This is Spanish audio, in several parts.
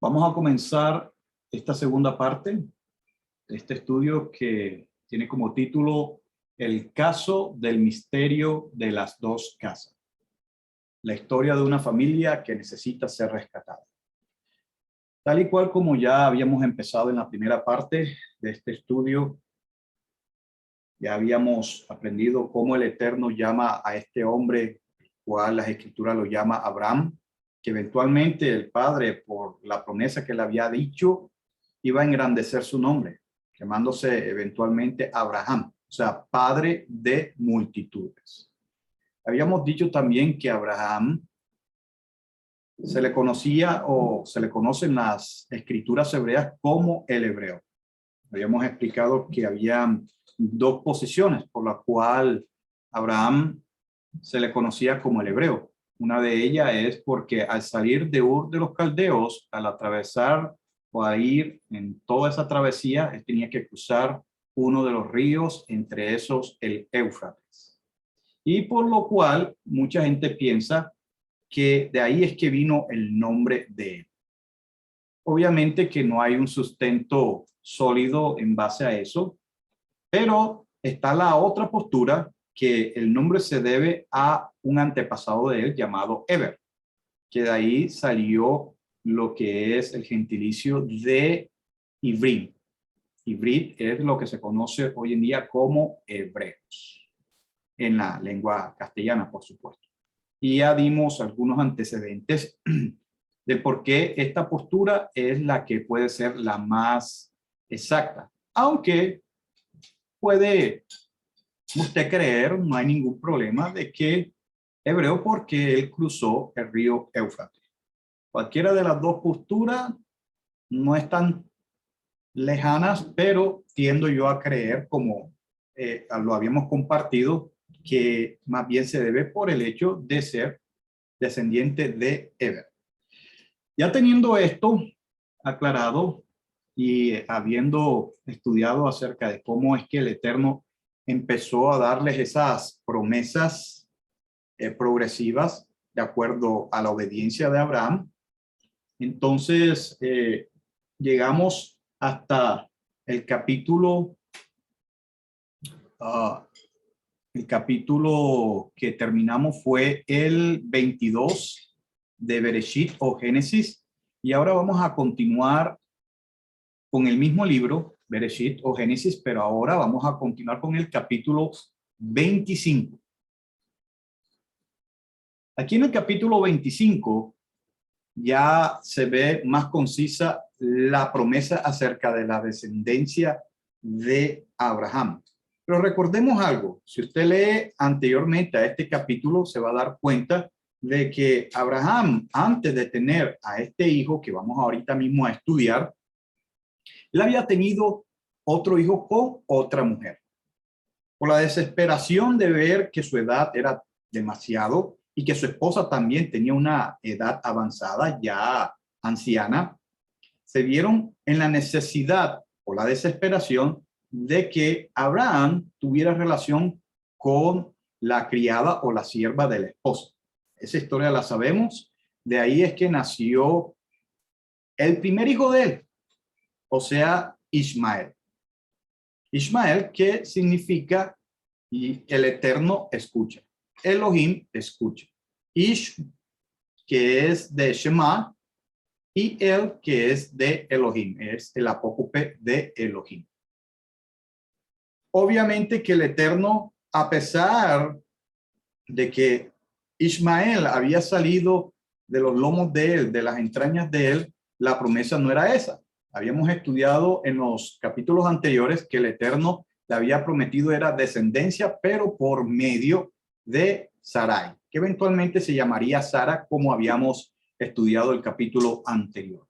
Vamos a comenzar esta segunda parte de este estudio que tiene como título El caso del misterio de las dos casas. La historia de una familia que necesita ser rescatada. Tal y cual como ya habíamos empezado en la primera parte de este estudio, ya habíamos aprendido cómo el Eterno llama a este hombre, cual las Escrituras lo llama Abraham, que eventualmente el Padre, por la promesa que le había dicho, iba a engrandecer su nombre, llamándose eventualmente Abraham, o sea, padre de multitudes. Habíamos dicho también que Abraham se le conocía o se le conoce en las escrituras hebreas como el hebreo. Habíamos explicado que había dos posiciones por la cual Abraham se le conocía como el hebreo. Una de ellas es porque al salir de Ur de los Caldeos, al atravesar o a ir en toda esa travesía, él tenía que cruzar uno de los ríos, entre esos el Éufrates. Y por lo cual mucha gente piensa que de ahí es que vino el nombre de él. Obviamente que no hay un sustento sólido en base a eso, pero está la otra postura que el nombre se debe a un antepasado de él llamado Eber, que de ahí salió lo que es el gentilicio de Ivrit. Ivrit es lo que se conoce hoy en día como hebreos, en la lengua castellana, por supuesto. Y ya dimos algunos antecedentes de por qué esta postura es la que puede ser la más exacta, aunque puede usted creer, no hay ningún problema de que hebreo porque él cruzó el río Éufrates. Cualquiera de las dos posturas no están lejanas, pero tiendo yo a creer, como lo habíamos compartido, que más bien se debe por el hecho de ser descendiente de Eber. Ya teniendo esto aclarado y habiendo estudiado acerca de cómo es que el Eterno empezó a darles esas promesas progresivas de acuerdo a la obediencia de Abraham, entonces llegamos hasta el capítulo, uh, el capítulo que terminamos fue el 22 de Bereshit o Génesis, y ahora vamos a continuar con el mismo libro, Bereshit o Génesis, pero ahora vamos a continuar con el capítulo 25. Aquí en el capítulo 25 ya se ve más concisa la promesa acerca de la descendencia de Abraham. Pero recordemos algo, si usted lee anteriormente a este capítulo, se va a dar cuenta de que Abraham, antes de tener a este hijo que vamos ahorita mismo a estudiar, él había tenido otro hijo con otra mujer. Por la desesperación de ver que su edad era demasiado y que su esposa también tenía una edad avanzada, ya anciana, se vieron en la necesidad o la desesperación de que Abraham tuviera relación con la criada o la sierva de la esposa. Esa historia la sabemos. De ahí es que nació el primer hijo de él, o sea, Ismael. Ismael, que significa y el Eterno escucha. Elohim escucha. Ish, que es de Shema, y El, que es de Elohim, es el apócope de Elohim. Obviamente que el Eterno, a pesar de que Ismael había salido de los lomos de él, de las entrañas de él, la promesa no era esa. Habíamos estudiado en los capítulos anteriores que el Eterno le había prometido era descendencia, pero por medio de Sarai, que eventualmente se llamaría Sara, como habíamos estudiado el capítulo anterior.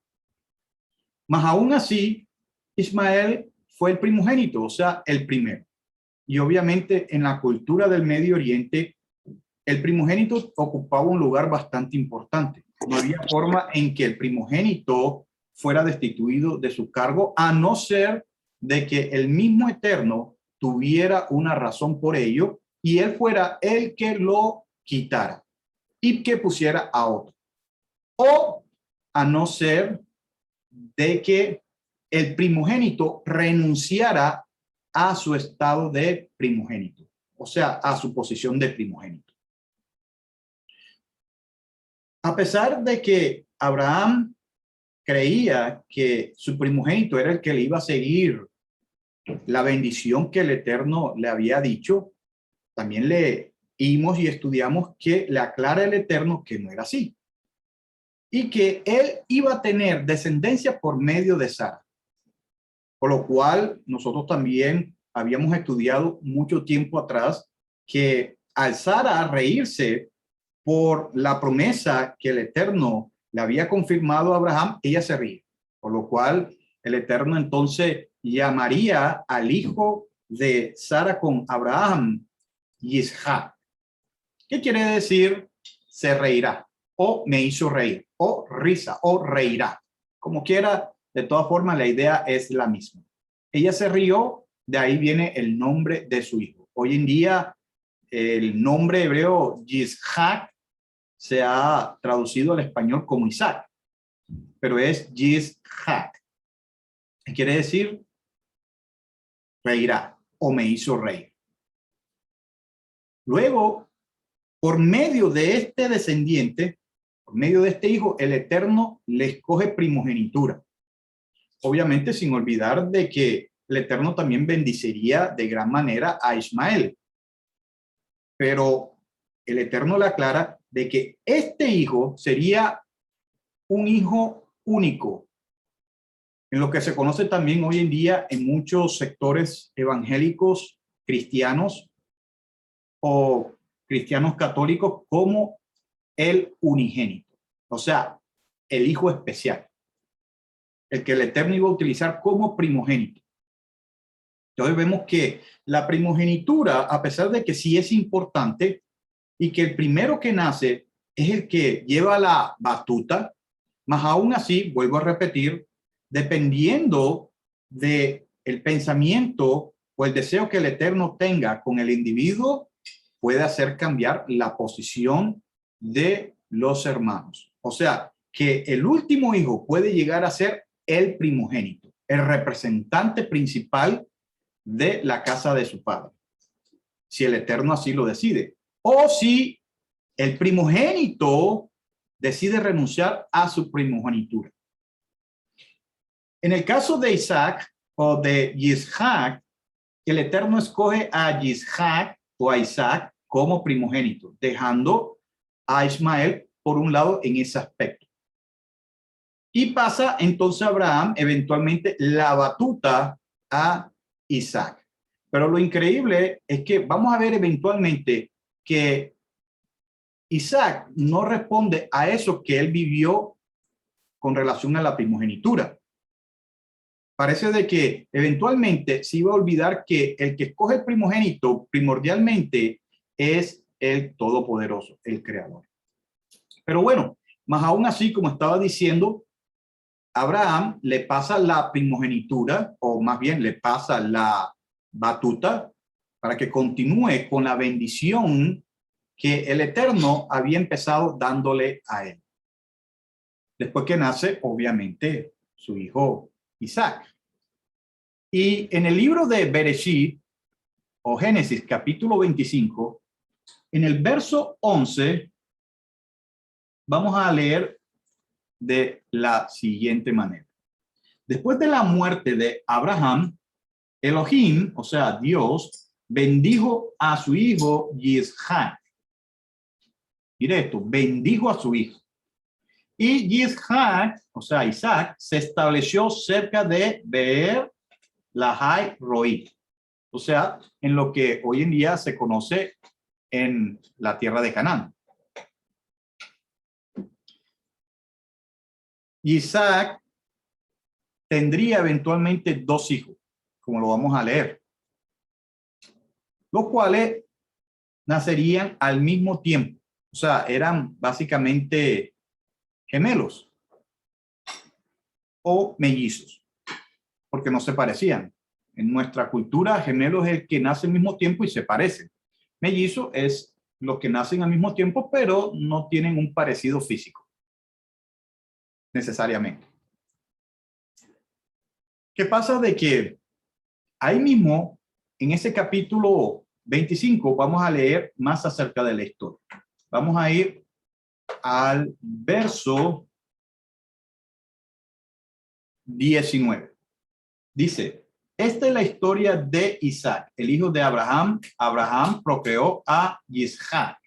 Mas aún así, Ismael fue el primogénito, o sea, el primero. Y obviamente en la cultura del Medio Oriente, el primogénito ocupaba un lugar bastante importante. No había forma en que el primogénito fuera destituido de su cargo, a no ser de que el mismo Eterno tuviera una razón por ello y él fuera el que lo quitara y que pusiera a otro. O a no ser de que el primogénito renunciara a su estado de primogénito, o sea, a su posición de primogénito. A pesar de que Abraham creía que su primogénito era el que le iba a seguir la bendición que el Eterno le había dicho, también leímos y estudiamos que le aclara el Eterno que no era así y que él iba a tener descendencia por medio de Sara. Por lo cual nosotros también habíamos estudiado mucho tiempo atrás que al Sara reírse por la promesa que el Eterno le había confirmado a Abraham, ella se ríe. Por lo cual el Eterno entonces llamaría al hijo de Sara con Abraham Yishac. ¿Qué quiere decir? Se reirá, o me hizo reír, o risa, o reirá. Como quiera, de todas formas, la idea es la misma. Ella se rió, de ahí viene el nombre de su hijo. Hoy en día, el nombre hebreo Yishac se ha traducido al español como Isaac, pero es Yishac. Quiere decir reirá, o me hizo reír. Luego, por medio de este descendiente, por medio de este hijo, el Eterno le escoge primogenitura. Obviamente sin olvidar de que el Eterno también bendiciría de gran manera a Ismael. Pero el Eterno le aclara de que este hijo sería un hijo único, en lo que se conoce también hoy en día en muchos sectores evangélicos cristianos o cristianos católicos como el unigénito, o sea, el hijo especial, el que el Eterno iba a utilizar como primogénito. Entonces vemos que la primogenitura, a pesar de que sí es importante y que el primero que nace es el que lleva la batuta, más aún así, vuelvo a repetir, dependiendo de el pensamiento o el deseo que el Eterno tenga con el individuo, puede hacer cambiar la posición de los hermanos. O sea, que el último hijo puede llegar a ser el primogénito, el representante principal de la casa de su padre, si el Eterno así lo decide. O si el primogénito decide renunciar a su primogenitura. En el caso de Isaac o de Yishac, el Eterno escoge a Yishac o a Isaac como primogénito, dejando a Ismael por un lado en ese aspecto. Y pasa entonces Abraham eventualmente la batuta a Isaac. Pero lo increíble es que vamos a ver eventualmente que Isaac no responde a eso que él vivió con relación a la primogenitura. Parece de que eventualmente se iba a olvidar que el que escoge el primogénito primordialmente es el Todopoderoso, el Creador. Pero bueno, más aún así, como estaba diciendo, Abraham le pasa la primogenitura, o más bien le pasa la batuta, para que continúe con la bendición que el Eterno había empezado dándole a él. Después que nace, obviamente, su hijo Isaac. Y en el libro de Bereshit, o Génesis, capítulo 25, en el verso 11, vamos a leer de la siguiente manera. Después de la muerte de Abraham, Elohim, o sea, Dios, bendijo a su hijo Yishac. Mire esto, bendijo a su hijo. Y Yishac, o sea, Isaac, se estableció cerca de Beer Lahai Roi, o sea, en lo que hoy en día se conoce en la tierra de Canaán. Isaac tendría eventualmente dos hijos, como lo vamos a leer, los cuales nacerían al mismo tiempo, o sea, eran básicamente gemelos o mellizos, porque no se parecían. En nuestra cultura, gemelos es el que nace al mismo tiempo y se parecen. Mellizo es los que nacen al mismo tiempo, pero no tienen un parecido físico, necesariamente. ¿Qué pasa? De que ahí mismo, en ese capítulo 25, vamos a leer más acerca de la historia. Vamos a ir al verso 19. Dice, esta es la historia de Isaac, el hijo de Abraham. Abraham procreó a Isaac.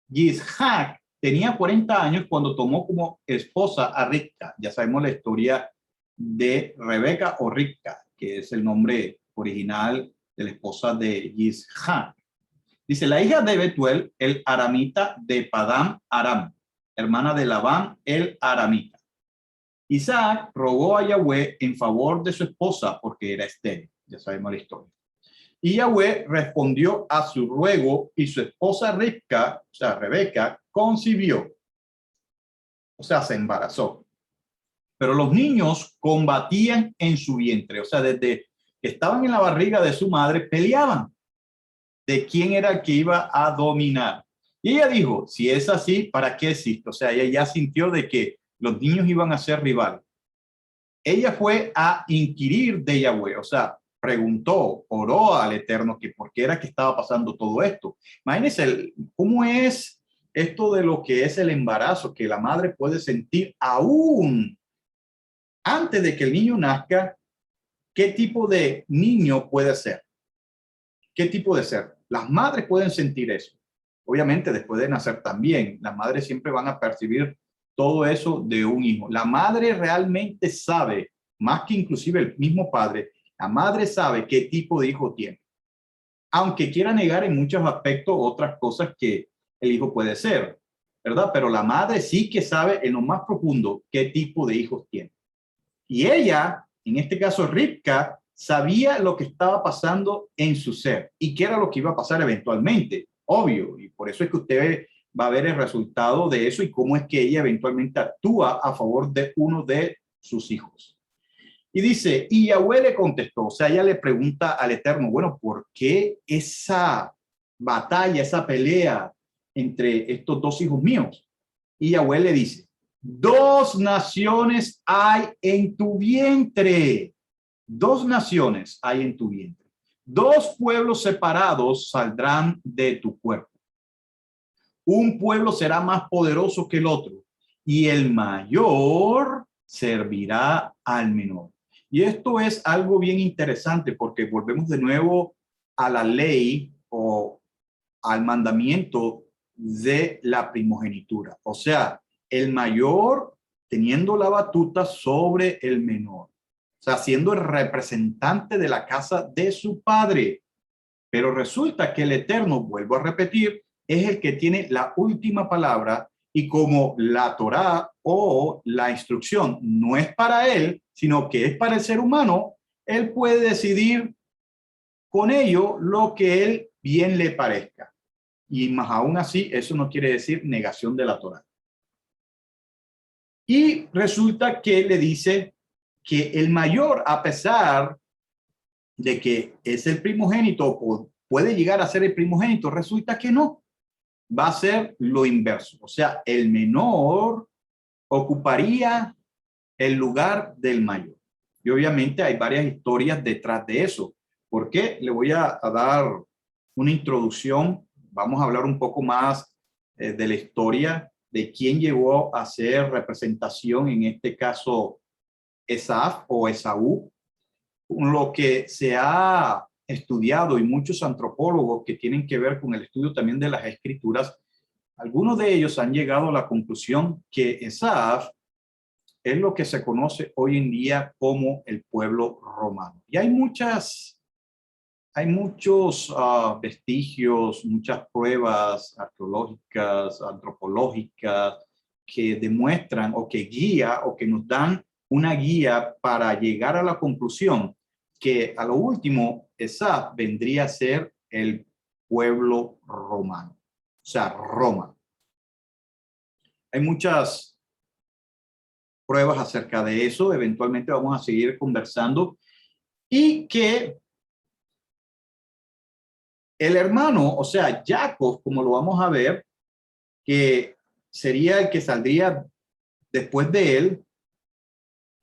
Isaac tenía 40 años cuando tomó como esposa a Rivka. Ya sabemos la historia de Rebeca o Rivka, que es el nombre original de la esposa de Isaac. Dice, la hija de Betuel, el aramita de Padán Aram, hermana de Labán, el aramita. Isaac rogó a Yahweh en favor de su esposa porque era estéril. Ya sabemos la historia. Y Yahweh respondió a su ruego y su esposa Rivka, o sea, Rebeca, concibió. O sea, se embarazó. Pero los niños combatían en su vientre. O sea, desde que estaban en la barriga de su madre, peleaban de quién era el que iba a dominar. Y ella dijo, si es así, ¿para qué existe? O sea, ella ya sintió de que los niños iban a ser rivales. Ella fue a inquirir de Yahweh, o sea, preguntó, oró al Eterno que por qué era que estaba pasando todo esto. Imagínense cómo es esto de lo que es el embarazo, que la madre puede sentir aún antes de que el niño nazca. ¿Qué tipo de niño puede ser? ¿Qué tipo de ser? Las madres pueden sentir eso. Obviamente después de nacer también, las madres siempre van a percibir todo eso de un hijo. La madre realmente sabe, más que inclusive el mismo padre, la madre sabe qué tipo de hijo tiene. Aunque quiera negar en muchos aspectos otras cosas que el hijo puede ser, ¿verdad? Pero la madre sí que sabe en lo más profundo qué tipo de hijos tiene. Y ella, en este caso Rivka, sabía lo que estaba pasando en su ser y qué era lo que iba a pasar eventualmente, obvio. Y por eso es que usted va a ver el resultado de eso y cómo es que ella eventualmente actúa a favor de uno de sus hijos. Y dice, y Yahweh le contestó, o sea, ella le pregunta al Eterno, bueno, ¿por qué esa batalla, esa pelea entre estos dos hijos míos? Y Yahweh le dice, dos naciones hay en tu vientre. Dos naciones hay en tu vientre. Dos pueblos separados saldrán de tu cuerpo. Un pueblo será más poderoso que el otro y el mayor servirá al menor. Y esto es algo bien interesante porque volvemos de nuevo a la ley o al mandamiento de la primogenitura. O sea, el mayor teniendo la batuta sobre el menor. O sea, siendo el representante de la casa de su padre. Pero resulta que el Eterno, vuelvo a repetir, es el que tiene la última palabra y como la Torá o la instrucción no es para él, sino que es para el ser humano, él puede decidir con ello lo que él bien le parezca. Y más aún así, eso no quiere decir negación de la Torá. Y resulta que le dice que el mayor, a pesar de que es el primogénito o puede llegar a ser el primogénito, resulta que no. Va a ser lo inverso. O sea, el menor ocuparía el lugar del mayor. Y obviamente hay varias historias detrás de eso. ¿Por qué? Le voy a dar una introducción. Vamos a hablar un poco más de la historia de quién llegó a ser representación, en este caso, Esaf o Esaú. Lo que se ha estudiado y muchos antropólogos que tienen que ver con el estudio también de las escrituras, algunos de ellos han llegado a la conclusión que Esaf es lo que se conoce hoy en día como el pueblo romano. Y hay muchos vestigios, muchas pruebas arqueológicas, antropológicas, que demuestran o que guía o que nos dan una guía para llegar a la conclusión que a lo último Esaf vendría a ser el pueblo romano, o sea, Roma. Hay muchas pruebas acerca de eso, eventualmente vamos a seguir conversando, y que el hermano, o sea, Jacob, como lo vamos a ver, que sería el que saldría después de él,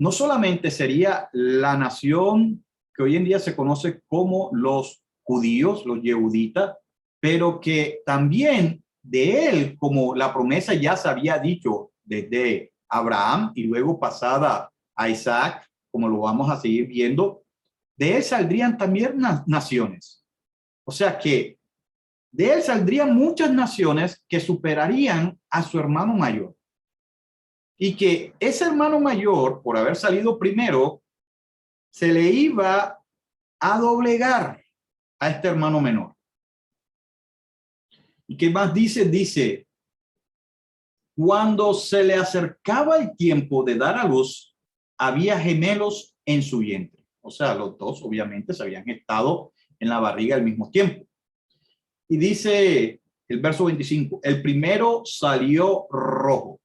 no solamente sería la nación que hoy en día se conoce como los judíos, los yehuditas, pero que también de él, como la promesa ya se había dicho desde Abraham y luego pasada a Isaac, como lo vamos a seguir viendo, de él saldrían también naciones. O sea que de él saldrían muchas naciones que superarían a su hermano mayor. Y que ese hermano mayor, por haber salido primero, se le iba a doblegar a este hermano menor. ¿Y qué más dice? Dice, cuando se le acercaba el tiempo de dar a luz, había gemelos en su vientre. O sea, los dos obviamente se habían estado en la barriga al mismo tiempo. Y dice el verso 25, el primero salió rojo.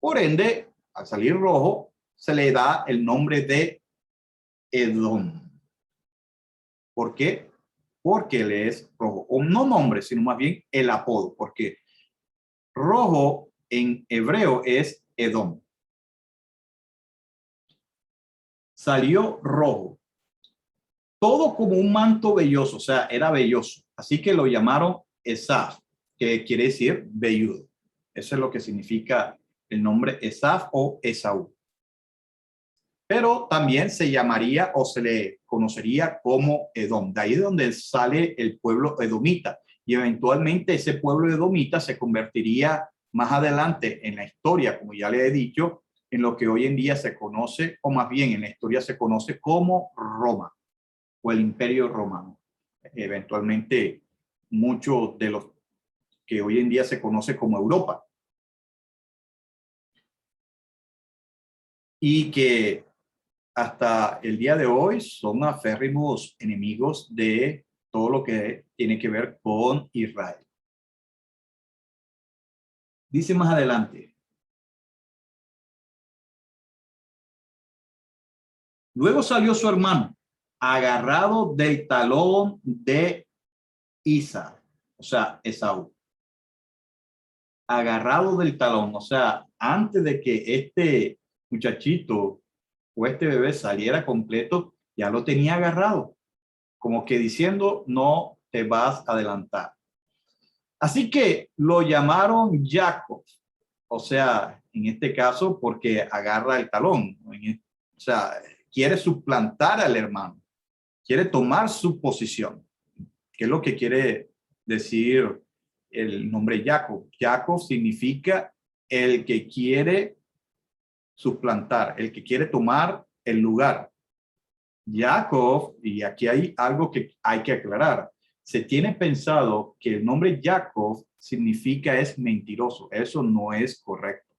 Por ende, al salir rojo, se le da el nombre de Edom. ¿Por qué? Porque él es rojo. O no nombre, sino más bien el apodo. Porque rojo en hebreo es Edom. Salió rojo. Todo como un manto velloso, o sea, era velloso. Así que lo llamaron Esaf, que quiere decir velludo. Eso es lo que significa el nombre Esaf o Esaú. Pero también se llamaría o se le conocería como Edom. De ahí de donde sale el pueblo edomita. Y eventualmente ese pueblo edomita se convertiría más adelante en la historia, como ya le he dicho, en lo que hoy en día se conoce, o más bien en la historia se conoce como Roma o el Imperio Romano. Eventualmente muchos de los que hoy en día se conoce como Europa. Y que hasta el día de hoy son aférrimos enemigos de todo lo que tiene que ver con Israel. Dice más adelante. Luego salió su hermano, agarrado del talón de Isaac, o sea, Esaú. Agarrado del talón, o sea, antes de que este muchachito o este bebé saliera completo, ya lo tenía agarrado, como que diciendo, no te vas a adelantar. Así que lo llamaron Jacob, o sea, en este caso porque agarra el talón, o sea, quiere suplantar al hermano, quiere tomar su posición, que es lo que quiere decir el nombre Jacob. Jacob significa el que quiere suplantar, el que quiere tomar el lugar. Jacob, y aquí hay algo que hay que aclarar, se tiene pensado que el nombre Jacob significa es mentiroso. Eso no es correcto.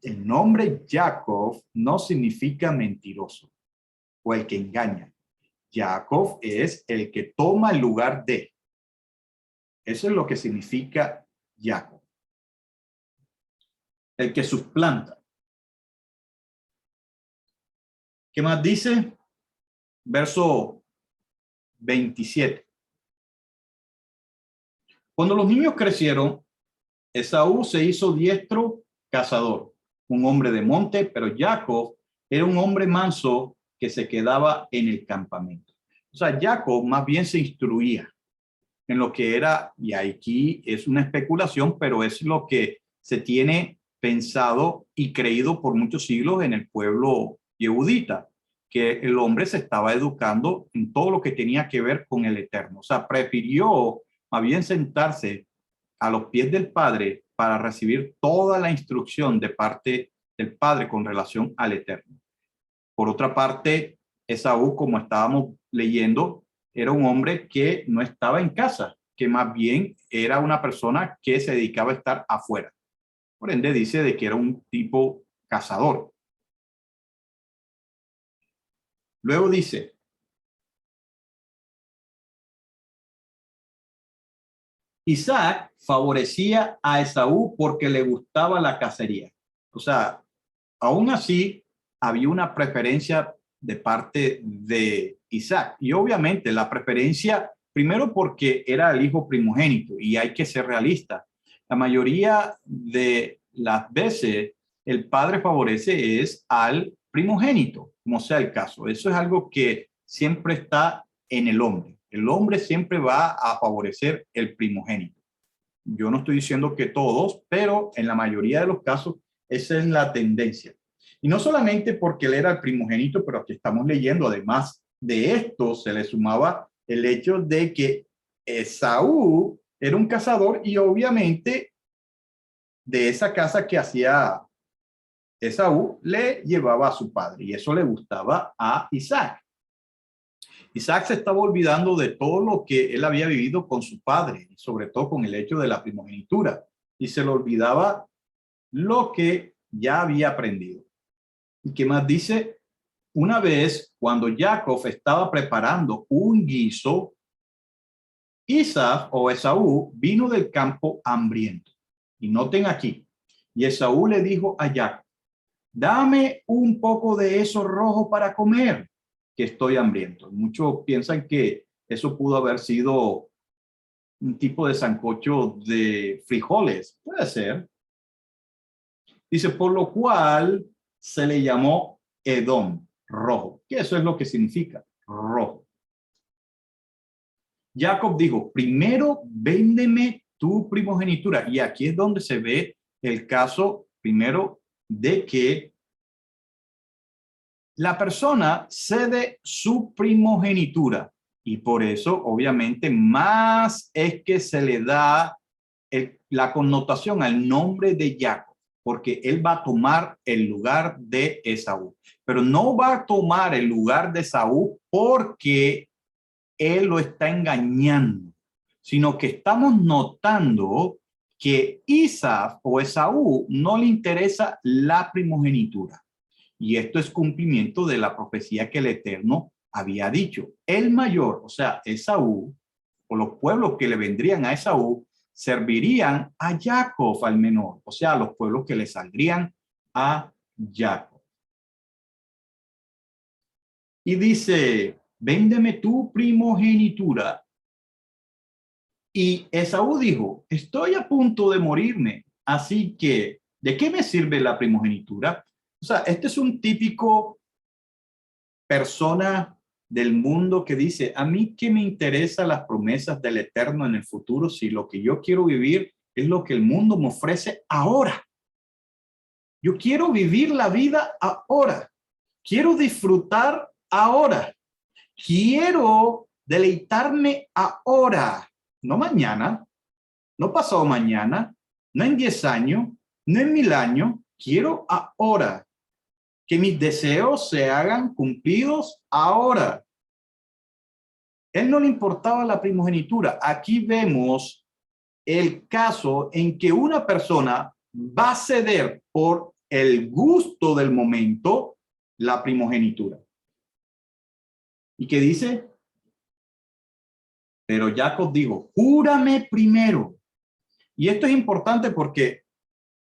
El nombre Jacob no significa mentiroso o el que engaña. Jacob es el que toma el lugar de. Eso es lo que significa Jacob. El que suplanta. ¿Qué más dice? Verso 27. Cuando los niños crecieron, Esaú se hizo diestro cazador, un hombre de monte, pero Jacob era un hombre manso que se quedaba en el campamento. O sea, Jacob más bien se instruía en lo que era, y aquí es una especulación, pero es lo que se tiene pensado y creído por muchos siglos en el pueblo yehudita, que el hombre se estaba educando en todo lo que tenía que ver con el Eterno. O sea, prefirió más bien sentarse a los pies del Padre para recibir toda la instrucción de parte del Padre con relación al Eterno. Por otra parte, Esaú, como estábamos leyendo, era un hombre que no estaba en casa, que más bien era una persona que se dedicaba a estar afuera. Por ende, dice de que era un tipo cazador. Luego dice, Isaac favorecía a Esaú porque le gustaba la cacería. O sea, aún así, había una preferencia de parte de Isaac. Y obviamente la preferencia, primero porque era el hijo primogénito y hay que ser realista. La mayoría de las veces el padre favorece es al primogénito, como sea el caso. Eso es algo que siempre está en el hombre. El hombre siempre va a favorecer el primogénito. Yo no estoy diciendo que todos, pero en la mayoría de los casos esa es la tendencia. Y no solamente porque él era el primogénito, pero aquí estamos leyendo, además de esto, se le sumaba el hecho de que Esaú era un cazador y obviamente de esa caza que hacía Esaú le llevaba a su padre y eso le gustaba a Isaac. Isaac se estaba olvidando de todo lo que él había vivido con su padre, sobre todo con el hecho de la primogenitura, y se le olvidaba lo que ya había aprendido. ¿Y qué más dice? Una vez, cuando Jacob estaba preparando un guiso, Isaac o Esaú vino del campo hambriento. Y noten aquí, y Esaú le dijo a Jacob, dame un poco de eso rojo para comer, que estoy hambriento. Muchos piensan que eso pudo haber sido un tipo de sancocho de frijoles. Puede ser. Dice, por lo cual se le llamó Edom, rojo, que eso es lo que significa, rojo. Jacob dijo, primero véndeme tu primogenitura. Y aquí es donde se ve el caso, primero, de que la persona cede su primogenitura. Y por eso, obviamente, más es que se le da la connotación al nombre de Jacob, porque él va a tomar el lugar de Esaú. Pero no va a tomar el lugar de Esaú porque él lo está engañando, sino que estamos notando que Isaac o Esaú no le interesa la primogenitura. Y esto es cumplimiento de la profecía que el Eterno había dicho. El mayor, o sea, Esaú, o los pueblos que le vendrían a Esaú, servirían a Jacob al menor, o sea, los pueblos que le saldrían a Jacob. Y dice, véndeme tu primogenitura. Y Esaú dijo, estoy a punto de morirme, así que, ¿de qué me sirve la primogenitura? O sea, este es un típico persona del mundo que dice, a mí qué me interesan las promesas del Eterno en el futuro si lo que yo quiero vivir es lo que el mundo me ofrece ahora. Yo quiero vivir la vida ahora. Quiero disfrutar ahora. Quiero deleitarme ahora, no mañana, no pasado mañana, no en 10 años, no en 1000 años. Quiero ahora. Que mis deseos se hagan cumplidos ahora. Él no le importaba la primogenitura. Aquí vemos el caso en que una persona va a ceder por el gusto del momento la primogenitura. ¿Y qué dice? Pero Jacob dijo, júrame primero. Y esto es importante porque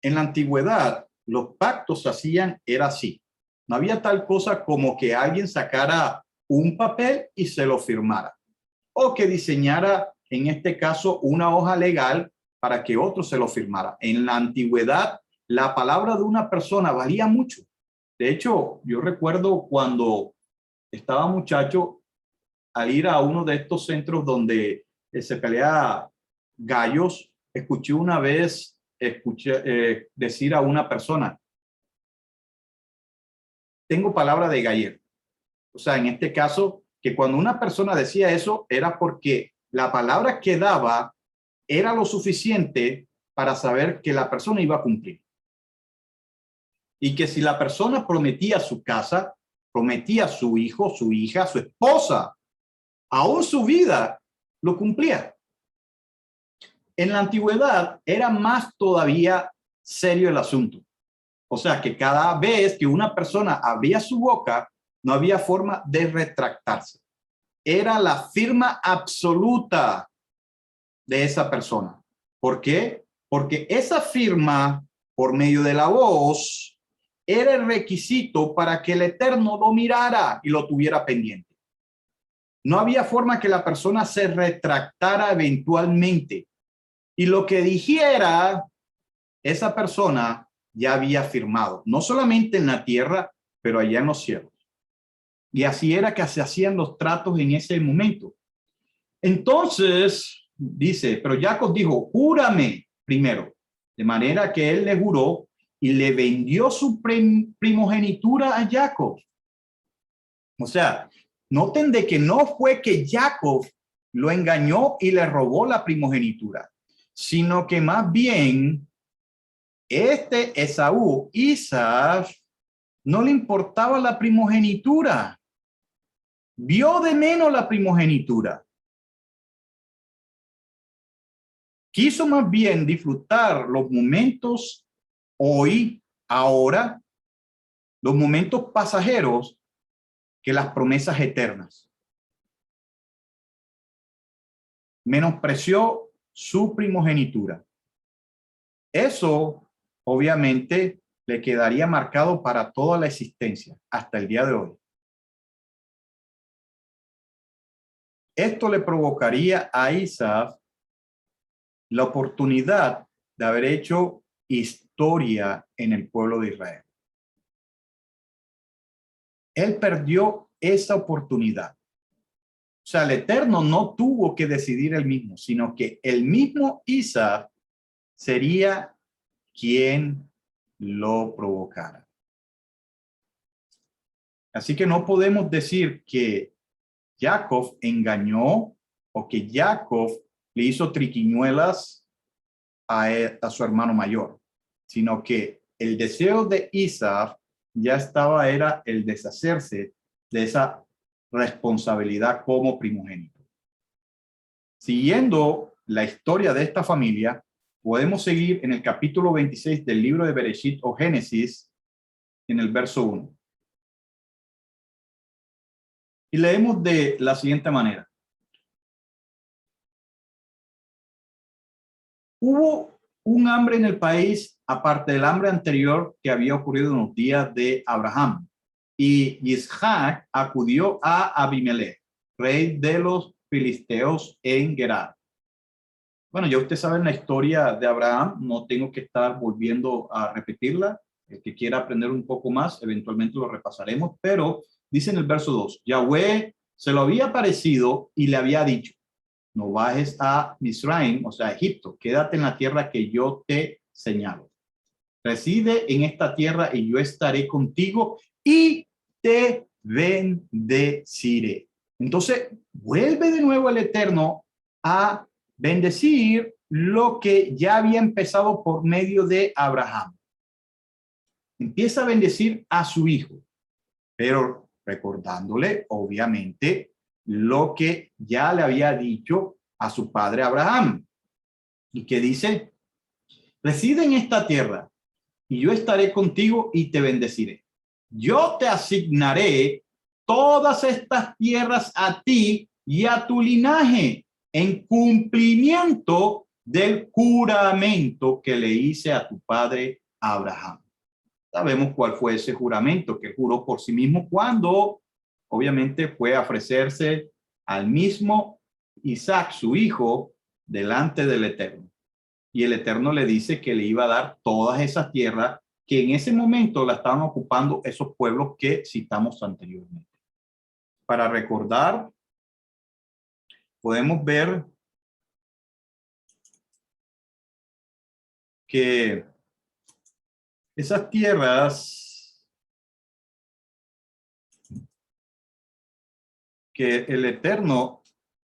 en la antigüedad los pactos se hacían, era así. No había tal cosa como que alguien sacara un papel y se lo firmara. O que diseñara, en este caso, una hoja legal para que otro se lo firmara. En la antigüedad, la palabra de una persona valía mucho. De hecho, yo recuerdo cuando estaba muchacho, al ir a uno de estos centros donde se pelea gallos, escuché una vez decir a una persona, tengo palabra de gallero. O sea, en este caso, que cuando una persona decía eso, era porque la palabra que daba era lo suficiente para saber que la persona iba a cumplir. Y que si la persona prometía su casa, prometía su hijo, su hija, su esposa, aún su vida, lo cumplía. En la antigüedad era más todavía serio el asunto. O sea, que cada vez que una persona abría su boca, no había forma de retractarse. Era la firma absoluta de esa persona. ¿Por qué? Porque esa firma, por medio de la voz, era el requisito para que el Eterno lo mirara y lo tuviera pendiente. No había forma que la persona se retractara eventualmente. Y lo que dijera esa persona ya había firmado, no solamente en la tierra, pero allá en los cielos. Y así era que se hacían los tratos en ese momento. Entonces, dice, pero Jacob dijo, júrame primero. De manera que él le juró y le vendió su primogenitura a Jacob. O sea, noten de que no fue que Jacob lo engañó y le robó la primogenitura, sino que más bien Esaú, Isaac, no le importaba la primogenitura. Vio de menos la primogenitura. Quiso más bien disfrutar los momentos hoy, ahora, los momentos pasajeros que las promesas eternas. Menospreció su primogenitura. Eso, obviamente, le quedaría marcado para toda la existencia, hasta el día de hoy. Esto le provocaría a Isaac la oportunidad de haber hecho historia en el pueblo de Israel. Él perdió esa oportunidad. O sea, el Eterno no tuvo que decidir él mismo, sino que el mismo Isaac sería quien lo provocara. Así que no podemos decir que Jacob engañó o que Jacob le hizo triquiñuelas a su hermano mayor, sino que el deseo de Isaac ya era el deshacerse de esa responsabilidad como primogénito. Siguiendo la historia de esta familia, podemos seguir en el capítulo 26 del libro de Bereshit o Génesis, en el verso 1. Y leemos de la siguiente manera. Hubo un hambre en el país, aparte del hambre anterior que había ocurrido en los días de Abraham. Y Isaac acudió a Abimelech, rey de los filisteos en Gerar. Bueno, ya usted sabe la historia de Abraham, no tengo que estar volviendo a repetirla. El que quiera aprender un poco más, eventualmente lo repasaremos, pero dice en el verso 2, Yahweh se lo había aparecido y le había dicho, no bajes a Misraim, o sea, Egipto, quédate en la tierra que yo te señalo. Reside en esta tierra y yo estaré contigo y te bendeciré. Entonces, vuelve de nuevo el Eterno a bendecir lo que ya había empezado por medio de Abraham. Empieza a bendecir a su hijo, pero recordándole, obviamente, lo que ya le había dicho a su padre Abraham. Y que dice, reside en esta tierra y yo estaré contigo y te bendeciré. Yo te asignaré todas estas tierras a ti y a tu linaje en cumplimiento del juramento que le hice a tu padre Abraham. Sabemos cuál fue ese juramento que juró por sí mismo cuando obviamente fue a ofrecerse al mismo Isaac, su hijo, delante del Eterno. Y el Eterno le dice que le iba a dar todas esas tierras que en ese momento la estaban ocupando esos pueblos que citamos anteriormente. Para recordar, podemos ver que esas tierras que el Eterno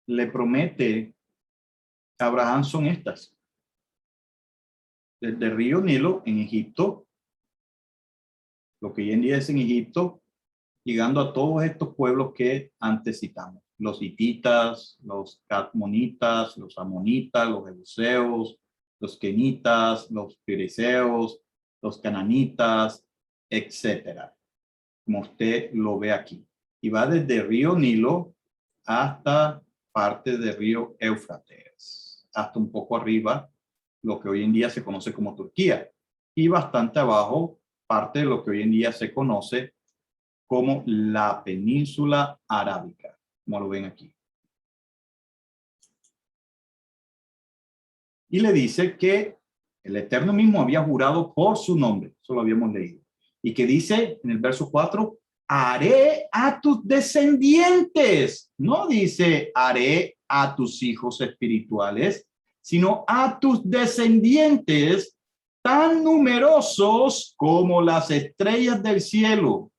le promete a Abraham son estas. Desde el río Nilo en Egipto, lo que hoy en día es en Egipto, llegando a todos estos pueblos que antes citamos. Los hititas, los catmonitas, los amonitas, los jebuseos, los kenitas, los firiseos, los cananitas, etcétera. Como usted lo ve aquí. Y va desde el río Nilo hasta parte del río Éufrates, hasta un poco arriba, lo que hoy en día se conoce como Turquía. Y bastante abajo, parte de lo que hoy en día se conoce como la península arábica, como lo ven aquí. Y le dice que El Eterno mismo había jurado por su nombre, eso lo habíamos leído. Y que dice en el verso 4, haré a tus descendientes. No dice haré a tus hijos espirituales, sino a tus descendientes tan numerosos como las estrellas del cielo.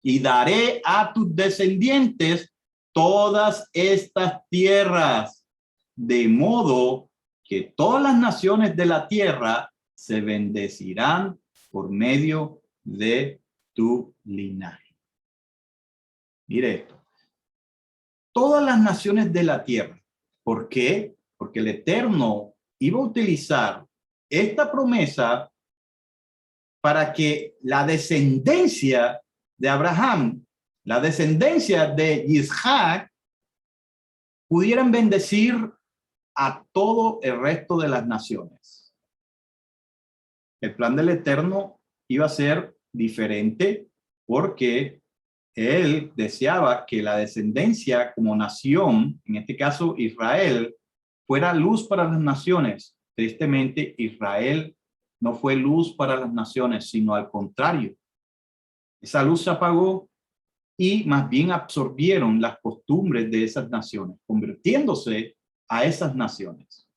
Y daré a tus descendientes todas estas tierras, de modo que todas las naciones de la tierra se bendecirán por medio de tu linaje. Mire esto. Todas las naciones de la tierra. ¿Por qué? Porque el Eterno iba a utilizar esta promesa para que la descendencia de Abraham, la descendencia de Isaac, pudieran bendecir a todo el resto de las naciones. El plan del Eterno iba a ser diferente porque él deseaba que la descendencia como nación, en este caso Israel, fuera luz para las naciones. Tristemente, Israel no fue luz para las naciones, sino al contrario. Esa luz se apagó y más bien absorbieron las costumbres de esas naciones, convirtiéndose a esas naciones,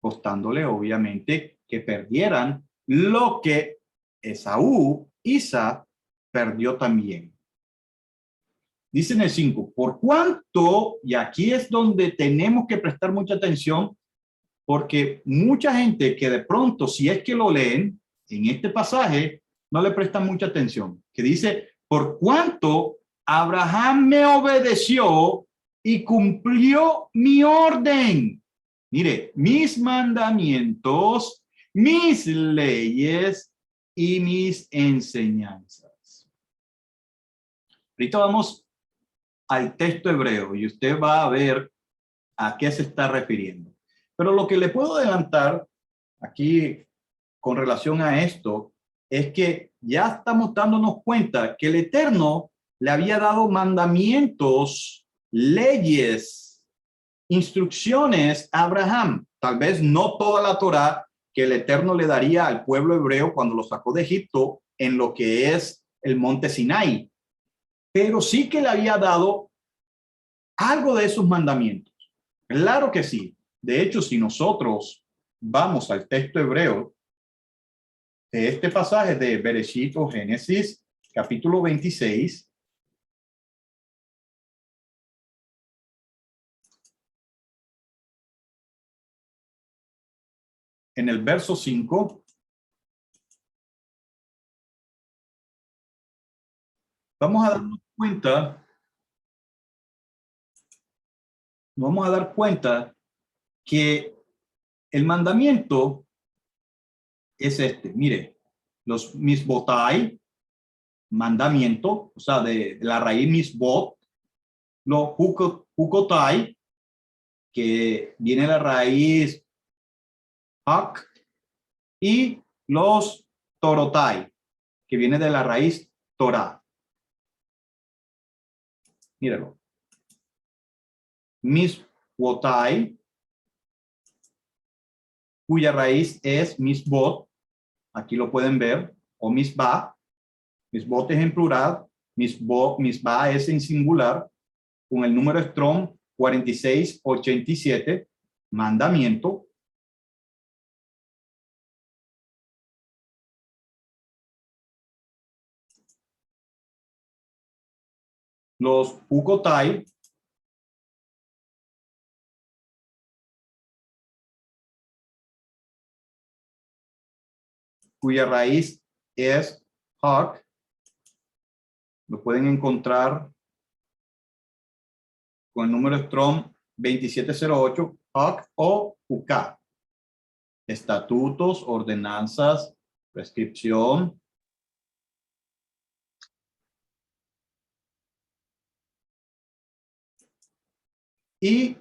costándole obviamente que perdieran lo que Esaú, Isaac, perdió también. Dice en el 5, por cuanto, y aquí es donde tenemos que prestar mucha atención, porque mucha gente que de pronto, si es que lo leen en este pasaje, no le prestan mucha atención, que dice, por cuanto Abraham me obedeció y cumplió mi orden. Mire, mis mandamientos, mis leyes y mis enseñanzas. Ahorita vamos al texto hebreo y usted va a ver a qué se está refiriendo. Pero lo que le puedo adelantar aquí con relación a esto es que ya estamos dándonos cuenta que el Eterno le había dado mandamientos, leyes, instrucciones a Abraham. Tal vez no toda la Torá que el Eterno le daría al pueblo hebreo cuando lo sacó de Egipto en lo que es el monte Sinai, pero sí que le había dado algo de esos mandamientos. Claro que sí. De hecho, si nosotros vamos al texto hebreo de este pasaje de Bereshit o Génesis, capítulo 26, en el verso 5, vamos a dar cuenta que el mandamiento es este. Mire, los misbotai, mandamiento, o sea, de la raíz misbot, los hukotai, que viene de la raíz hak, y los torotai, que viene de la raíz torah. Míralo. Misbotai, cuya raíz es misbot, aquí lo pueden ver, o misbah. Misbot es en plural, misbah es en singular, con el número Strong 4687, mandamiento. Los hukotai, cuya raíz es hak, lo pueden encontrar con el número Strong 2708, hak o huká. Estatutos, ordenanzas, prescripción. Y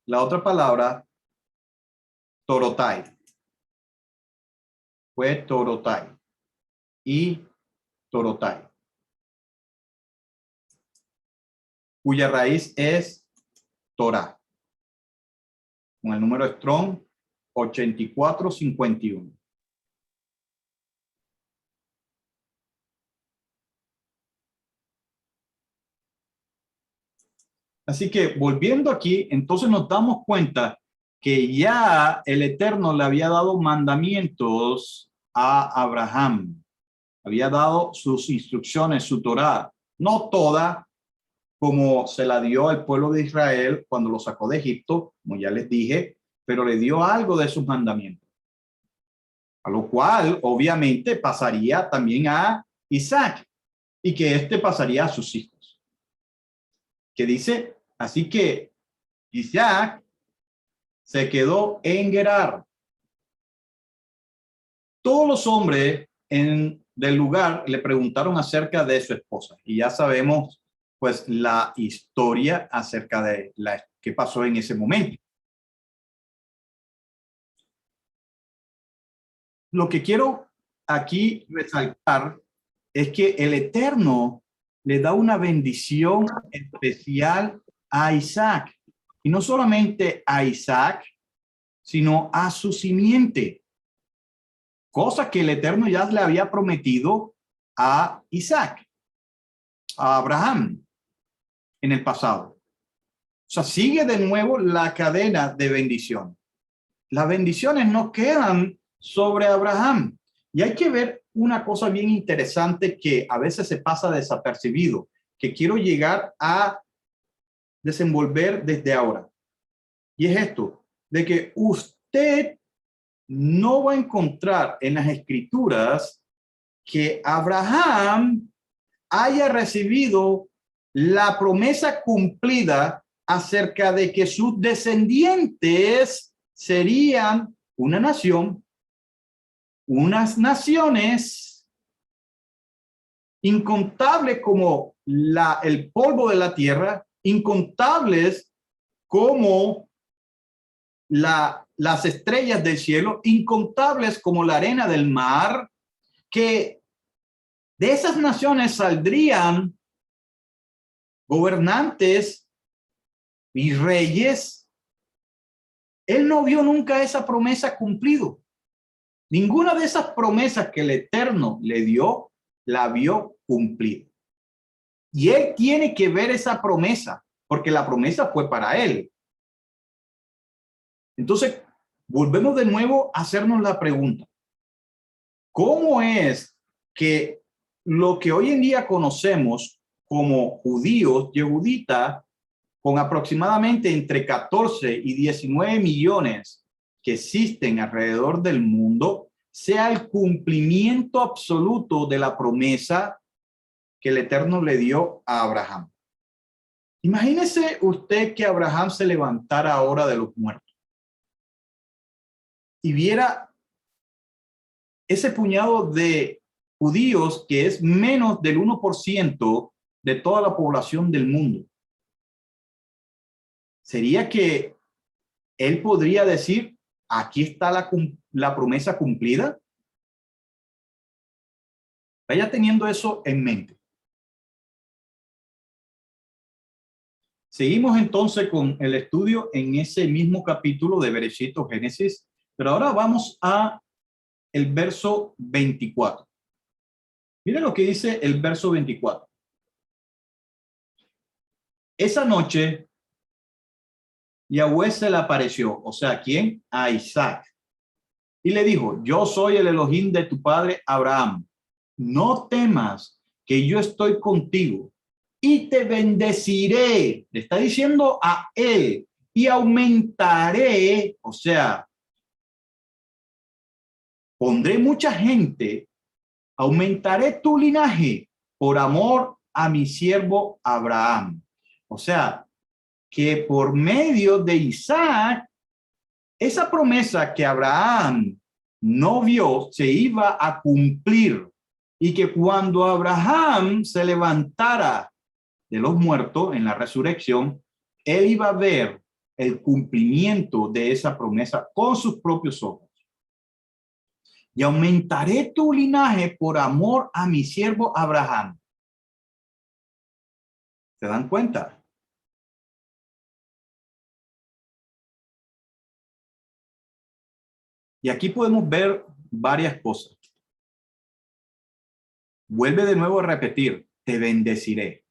la otra palabra, torotai. Fue torotai y torotai, cuya raíz es Torah, con el número Strong 84:51. Así que volviendo aquí, entonces nos damos cuenta que ya el Eterno le había dado mandamientos a Abraham. Había dado sus instrucciones, su Torá. No toda, como se la dio al pueblo de Israel cuando lo sacó de Egipto, como ya les dije, pero le dio algo de sus mandamientos. A lo cual, obviamente, pasaría también a Isaac y que éste pasaría a sus hijos. Que dice, así que Isaac se quedó en Gerar. Todos los hombres del lugar le preguntaron acerca de su esposa y ya sabemos pues la historia acerca de qué pasó en ese momento. Lo que quiero aquí resaltar es que el Eterno le da una bendición especial a Isaac. Y no solamente a Isaac, sino a su simiente. Cosa que el Eterno ya le había prometido a Isaac, a Abraham, en el pasado. O sea, sigue de nuevo la cadena de bendición. Las bendiciones no quedan sobre Abraham. Y hay que ver una cosa bien interesante que a veces se pasa desapercibido, que quiero llegar a desenvolver desde ahora. Y es esto, de que usted no va a encontrar en las escrituras que Abraham haya recibido la promesa cumplida acerca de que sus descendientes serían una nación, unas naciones incontables como el polvo de la tierra, incontables como las estrellas del cielo, incontables como la arena del mar, que de esas naciones saldrían gobernantes y reyes. Él no vio nunca esa promesa cumplido. Ninguna de esas promesas que el Eterno le dio, la vio cumplida. Y él tiene que ver esa promesa, porque la promesa fue para él. Entonces, volvemos de nuevo a hacernos la pregunta. ¿Cómo es que lo que hoy en día conocemos como judíos, yehudita, con aproximadamente entre 14 y 19 millones que existen alrededor del mundo, sea el cumplimiento absoluto de la promesa que el Eterno le dio a Abraham? Imagínese usted que Abraham se levantara ahora de los muertos y viera ese puñado de judíos que es menos del 1% de toda la población del mundo. ¿Sería que él podría decir, aquí está la promesa cumplida? Vaya teniendo eso en mente. Seguimos entonces con el estudio en ese mismo capítulo de Bereshit o Génesis, pero ahora vamos a el verso 24. Miren lo que dice el verso 24. Esa noche Yahweh se le apareció, o sea, ¿quién? A Isaac. Y le dijo, yo soy el Elohim de tu padre Abraham. No temas, que yo estoy contigo y te bendeciré. Le está diciendo a él y aumentaré, o sea, pondré mucha gente, aumentaré tu linaje por amor a mi siervo Abraham. O sea, que por medio de Isaac, esa promesa que Abraham no vio se iba a cumplir y que cuando Abraham se levantara de los muertos en la resurrección, él iba a ver el cumplimiento de esa promesa con sus propios ojos. Y aumentaré tu linaje por amor a mi siervo Abraham. ¿Se dan cuenta? Y aquí podemos ver varias cosas. Vuelve de nuevo a repetir, te bendeciré.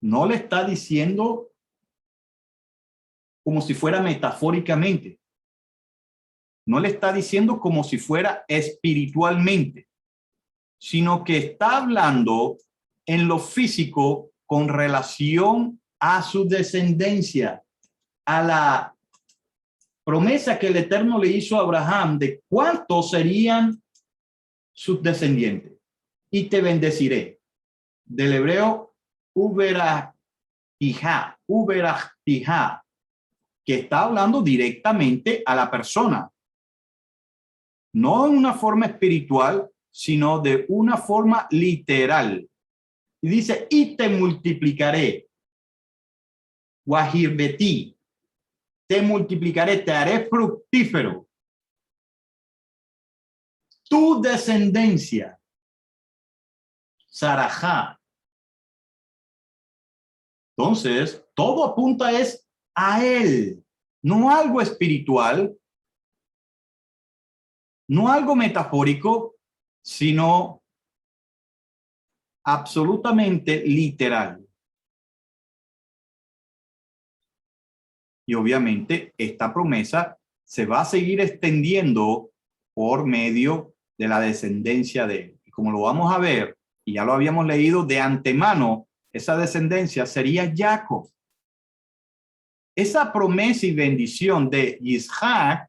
No le está diciendo como si fuera metafóricamente. No le está diciendo como si fuera espiritualmente, sino que está hablando en lo físico con relación a su descendencia, a la promesa que el Eterno le hizo a Abraham de cuántos serían sus descendientes. Y te bendeciré. Del hebreo, uberajtija, que está hablando directamente a la persona. No en una forma espiritual, sino de una forma literal. Y dice, y te multiplicaré. Wahirbeti. Te multiplicaré, te haré fructífero. Tu descendencia, Sarajá. Entonces, todo apunta es a él, no algo espiritual, no algo metafórico, sino absolutamente literal. Y obviamente esta promesa se va a seguir extendiendo por medio de la descendencia de él. Y como lo vamos a ver, y ya lo habíamos leído de antemano, esa descendencia sería Jacob. Esa promesa y bendición de Isaac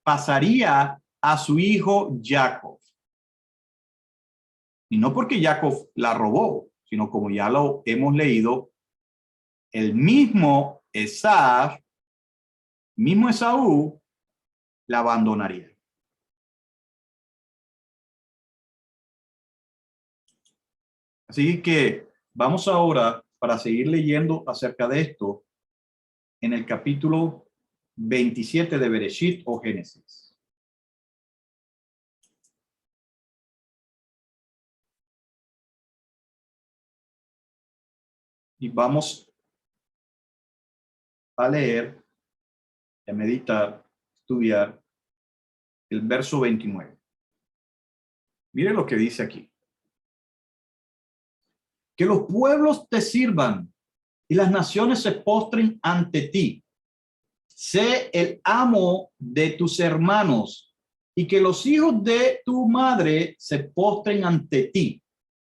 pasaría a su hijo Jacob. Y no porque Jacob la robó, sino como ya lo hemos leído, el mismo Esaú la abandonaría. Así que vamos ahora, para seguir leyendo acerca de esto, en el capítulo 27 de Bereshit o Génesis. Y vamos a leer, a meditar, estudiar el verso 29. Mire lo que dice aquí. Que los pueblos te sirvan y las naciones se postren ante ti. Sé el amo de tus hermanos y que los hijos de tu madre se postren ante ti.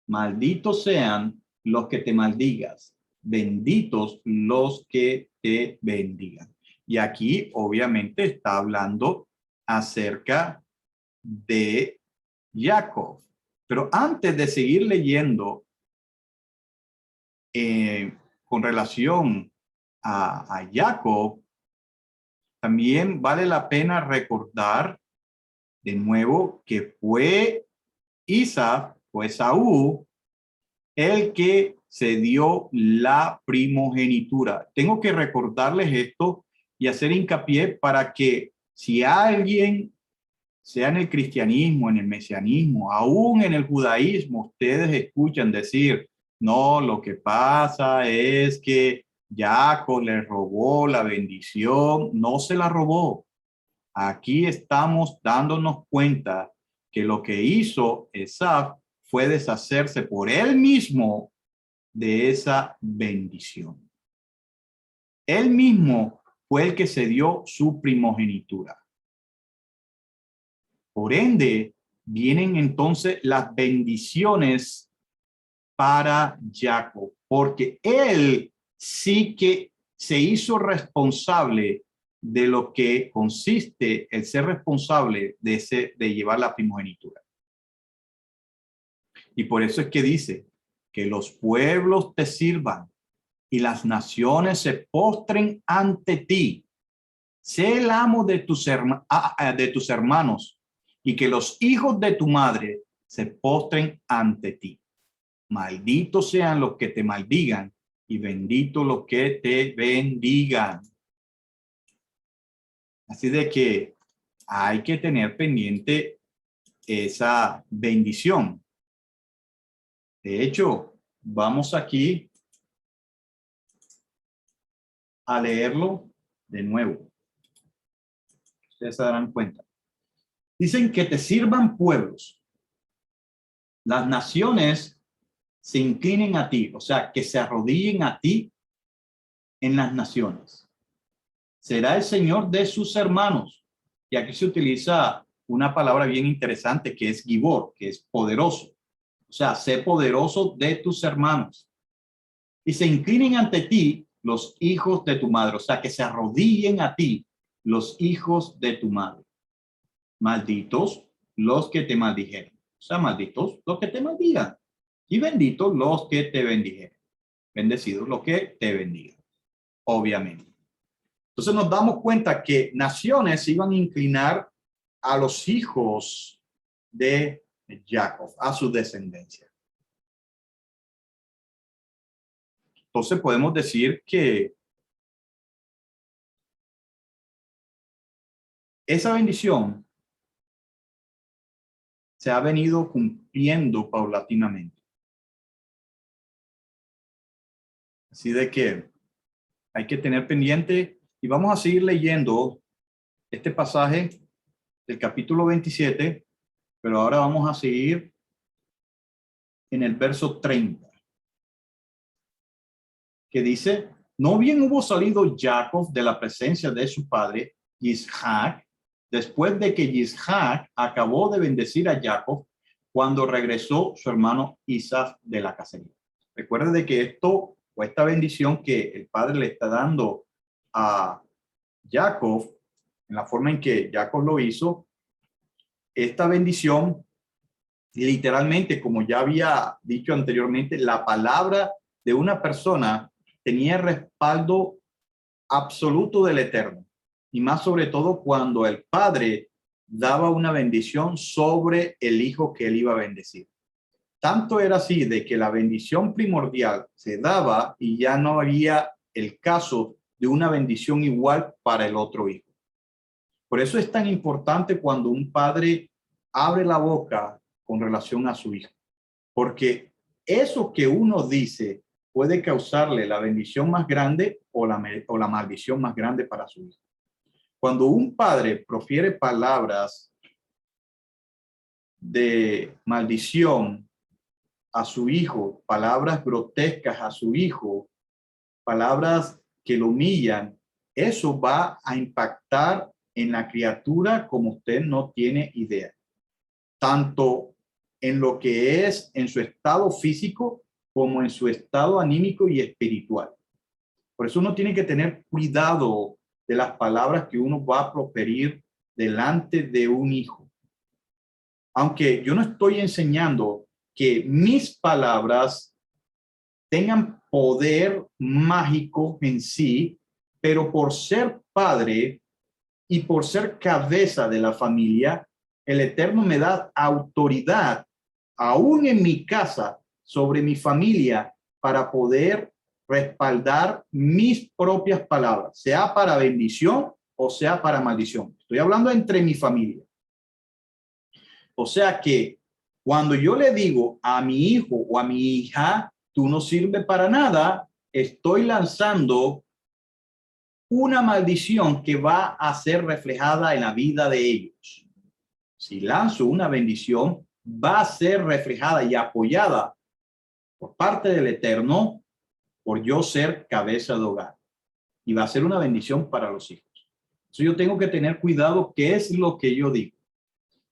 Malditos sean los que te maldigas, benditos los que te bendigan. Y aquí obviamente está hablando acerca de Jacob. Pero antes de seguir leyendo con relación a Jacob, también vale la pena recordar de nuevo que fue Isaac o Esaú el que se dio la primogenitura. Tengo que recordarles esto y hacer hincapié para que si alguien, sea en el cristianismo, en el mesianismo, aún en el judaísmo, ustedes escuchan decir, no, lo que pasa es que Jacob le robó la bendición. No se la robó. Aquí estamos dándonos cuenta que lo que hizo Esaú fue deshacerse por él mismo de esa bendición. Él mismo fue el que se dio su primogenitura. Por ende, vienen entonces las bendiciones para Jacob, porque él sí que se hizo responsable de lo que consiste el ser responsable de llevar la primogenitura. Y por eso es que dice que los pueblos te sirvan y las naciones se postren ante ti. Sé el amo de tus hermanos y que los hijos de tu madre se postren ante ti. Malditos sean los que te maldigan y benditos los que te bendigan. Así de que hay que tener pendiente esa bendición. De hecho, vamos aquí a leerlo de nuevo. Ustedes se darán cuenta. Dicen que te sirvan pueblos. Las naciones se inclinen a ti, o sea, que se arrodillen a ti en las naciones. Será el Señor de sus hermanos. Y aquí se utiliza una palabra bien interesante que es Gibor, que es poderoso. O sea, sé poderoso de tus hermanos. Y se inclinen ante ti los hijos de tu madre. O sea, que se arrodillen a ti los hijos de tu madre. Malditos los que te maldijeren. O sea, malditos los que te maldigan. Y benditos los que te bendijeren. Bendecidos los que te bendigan. Obviamente. Entonces nos damos cuenta que naciones se iban a inclinar a los hijos de Jacob, a su descendencia. Entonces podemos decir que esa bendición se ha venido cumpliendo paulatinamente. Así de que hay que tener pendiente y vamos a seguir leyendo este pasaje del capítulo 27, pero ahora vamos a seguir en el verso 30, que dice, no bien hubo salido Jacob de la presencia de su padre, Isaac, después de que Isaac acabó de bendecir a Jacob, cuando regresó su hermano Isaac de la cacería. Recuerde de que esto o esta bendición que el padre le está dando a Jacob, en la forma en que Jacob lo hizo, esta bendición, literalmente, como ya había dicho anteriormente, la palabra de una persona tenía respaldo absoluto del Eterno. Y más sobre todo cuando el padre daba una bendición sobre el hijo que él iba a bendecir. Tanto era así de que la bendición primordial se daba y ya no había el caso de una bendición igual para el otro hijo. Por eso es tan importante cuando un padre abre la boca con relación a su hijo, porque eso que uno dice puede causarle la bendición más grande o la maldición más grande para su hijo. Cuando un padre profiere palabras de maldición a su hijo, palabras grotescas a su hijo, palabras que lo humillan, eso va a impactar en la criatura como usted no tiene idea. Tanto en lo que es en su estado físico como en su estado anímico y espiritual. Por eso uno tiene que tener cuidado de las palabras que uno va a proferir delante de un hijo. Aunque yo no estoy enseñando que mis palabras tengan poder mágico en sí, pero por ser padre y por ser cabeza de la familia, el Eterno me da autoridad, aún en mi casa, sobre mi familia, para poder respaldar mis propias palabras, sea para bendición o sea para maldición. Estoy hablando entre mi familia. O sea que cuando yo le digo a mi hijo o a mi hija, tú no sirves para nada, estoy lanzando una maldición que va a ser reflejada en la vida de ellos. Si lanzo una bendición, va a ser reflejada y apoyada por parte del Eterno por yo ser cabeza de hogar. Y va a ser una bendición para los hijos. Entonces yo tengo que tener cuidado qué es lo que yo digo.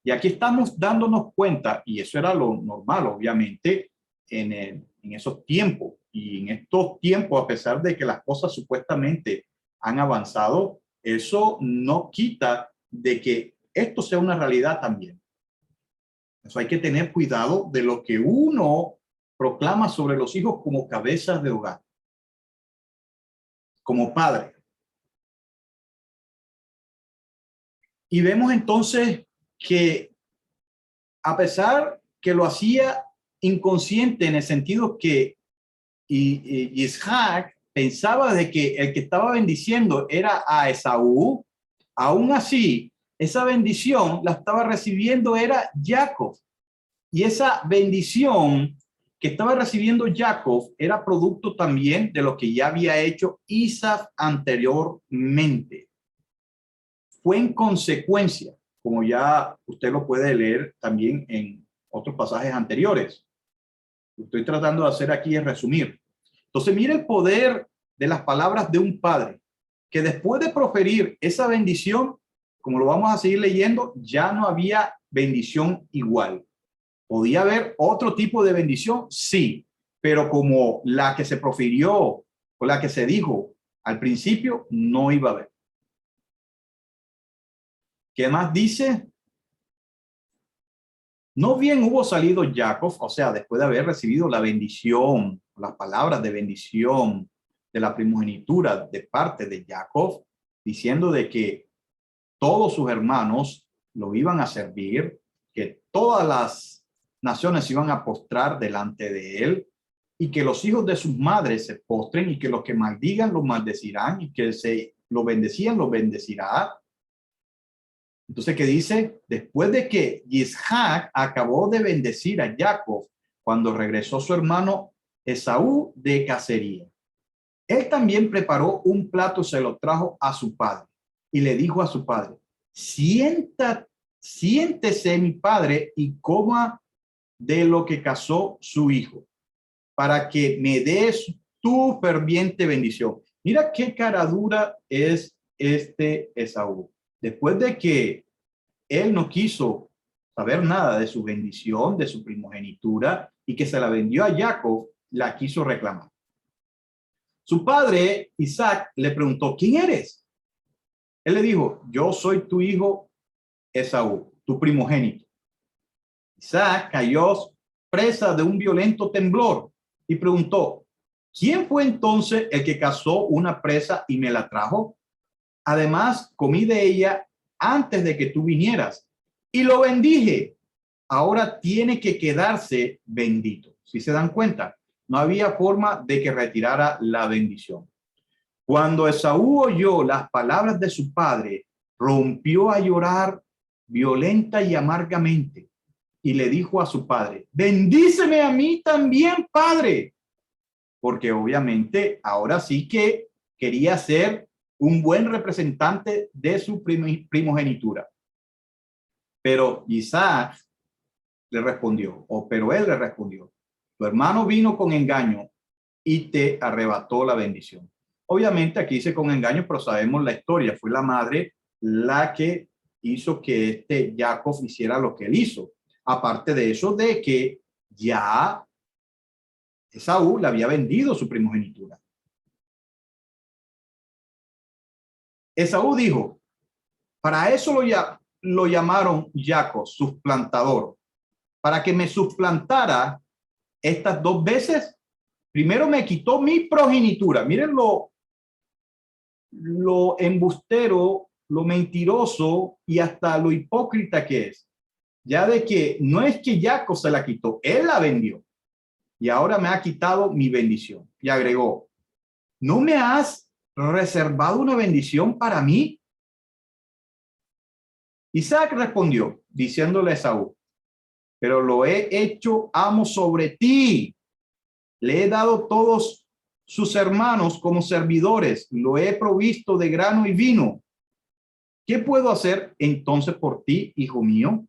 Y aquí estamos dándonos cuenta, y eso era lo normal, obviamente, en esos tiempos. Y en estos tiempos, a pesar de que las cosas supuestamente han avanzado, eso no quita de que esto sea una realidad también. Eso hay que tener cuidado de lo que uno proclama sobre los hijos como cabezas de hogar, como padre. Y vemos entonces que a pesar que lo hacía inconsciente en el sentido que Isaac pensaba de que el que estaba bendiciendo era a Esaú, aún así, esa bendición la estaba recibiendo era Jacob. Y esa bendición que estaba recibiendo Jacob era producto también de lo que ya había hecho Isaac anteriormente. Fue en consecuencia. como ya usted lo puede leer también en otros pasajes anteriores. Lo que estoy tratando de hacer aquí es resumir. Entonces, mire el poder de las palabras de un padre, que después de proferir esa bendición, como lo vamos a seguir leyendo, ya no había bendición igual. ¿Podía haber otro tipo de bendición? Sí, pero como la que se profirió o la que se dijo al principio, no iba a haber. ¿Qué más dice? No bien hubo salido Jacob, o sea, después de haber recibido la bendición, las palabras de bendición de la primogenitura de parte de Jacob, diciendo de que todos sus hermanos lo iban a servir, que todas las naciones iban a postrar delante de él, y que los hijos de sus madres se postren, y que los que maldigan los maldecirán, y que se lo bendecían los bendecirá. Entonces, ¿qué dice? Después de que Isaac acabó de bendecir a Jacob, cuando regresó su hermano Esaú de cacería, él también preparó un plato, se lo trajo a su padre y le dijo a su padre: siéntese mi padre y coma de lo que cazó su hijo, para que me des tu ferviente bendición. Mira qué cara dura es este Esaú. Después de que él no quiso saber nada de su bendición, de su primogenitura, y que se la vendió a Jacob, la quiso reclamar. Su padre, Isaac, le preguntó: ¿quién eres? Él le dijo: yo soy tu hijo Esaú, tu primogénito. Isaac cayó presa de un violento temblor y preguntó: ¿quién fue entonces el que cazó una presa y me la trajo? Además, comí de ella antes de que tú vinieras y lo bendije. Ahora tiene que quedarse bendito. Si se dan cuenta, no había forma de que retirara la bendición. Cuando Esaú oyó las palabras de su padre, rompió a llorar violenta y amargamente y le dijo a su padre: bendíceme a mí también, padre, porque obviamente ahora sí que quería ser un buen representante de su primogenitura. Pero Isaac le respondió, pero él le respondió: tu hermano vino con engaño y te arrebató la bendición. Obviamente aquí dice con engaño, pero sabemos la historia. Fue la madre la que hizo que este Jacob hiciera lo que él hizo. Aparte de eso, de que ya Esaú le había vendido su primogenitura. Esaú dijo: para eso lo llamaron Jacob, suplantador, para que me suplantara estas dos veces. Primero me quitó mi progenitura. Miren lo embustero, lo mentiroso y hasta lo hipócrita que es. Ya de que no es que Jacob se la quitó, él la vendió y ahora me ha quitado mi bendición. Y agregó: ¿no me has reservado una bendición para mí? Isaac respondió diciéndole a Esaú: pero lo he hecho amo sobre ti. Le he dado todos sus hermanos como servidores, lo he provisto de grano y vino. ¿Qué puedo hacer entonces por ti, hijo mío?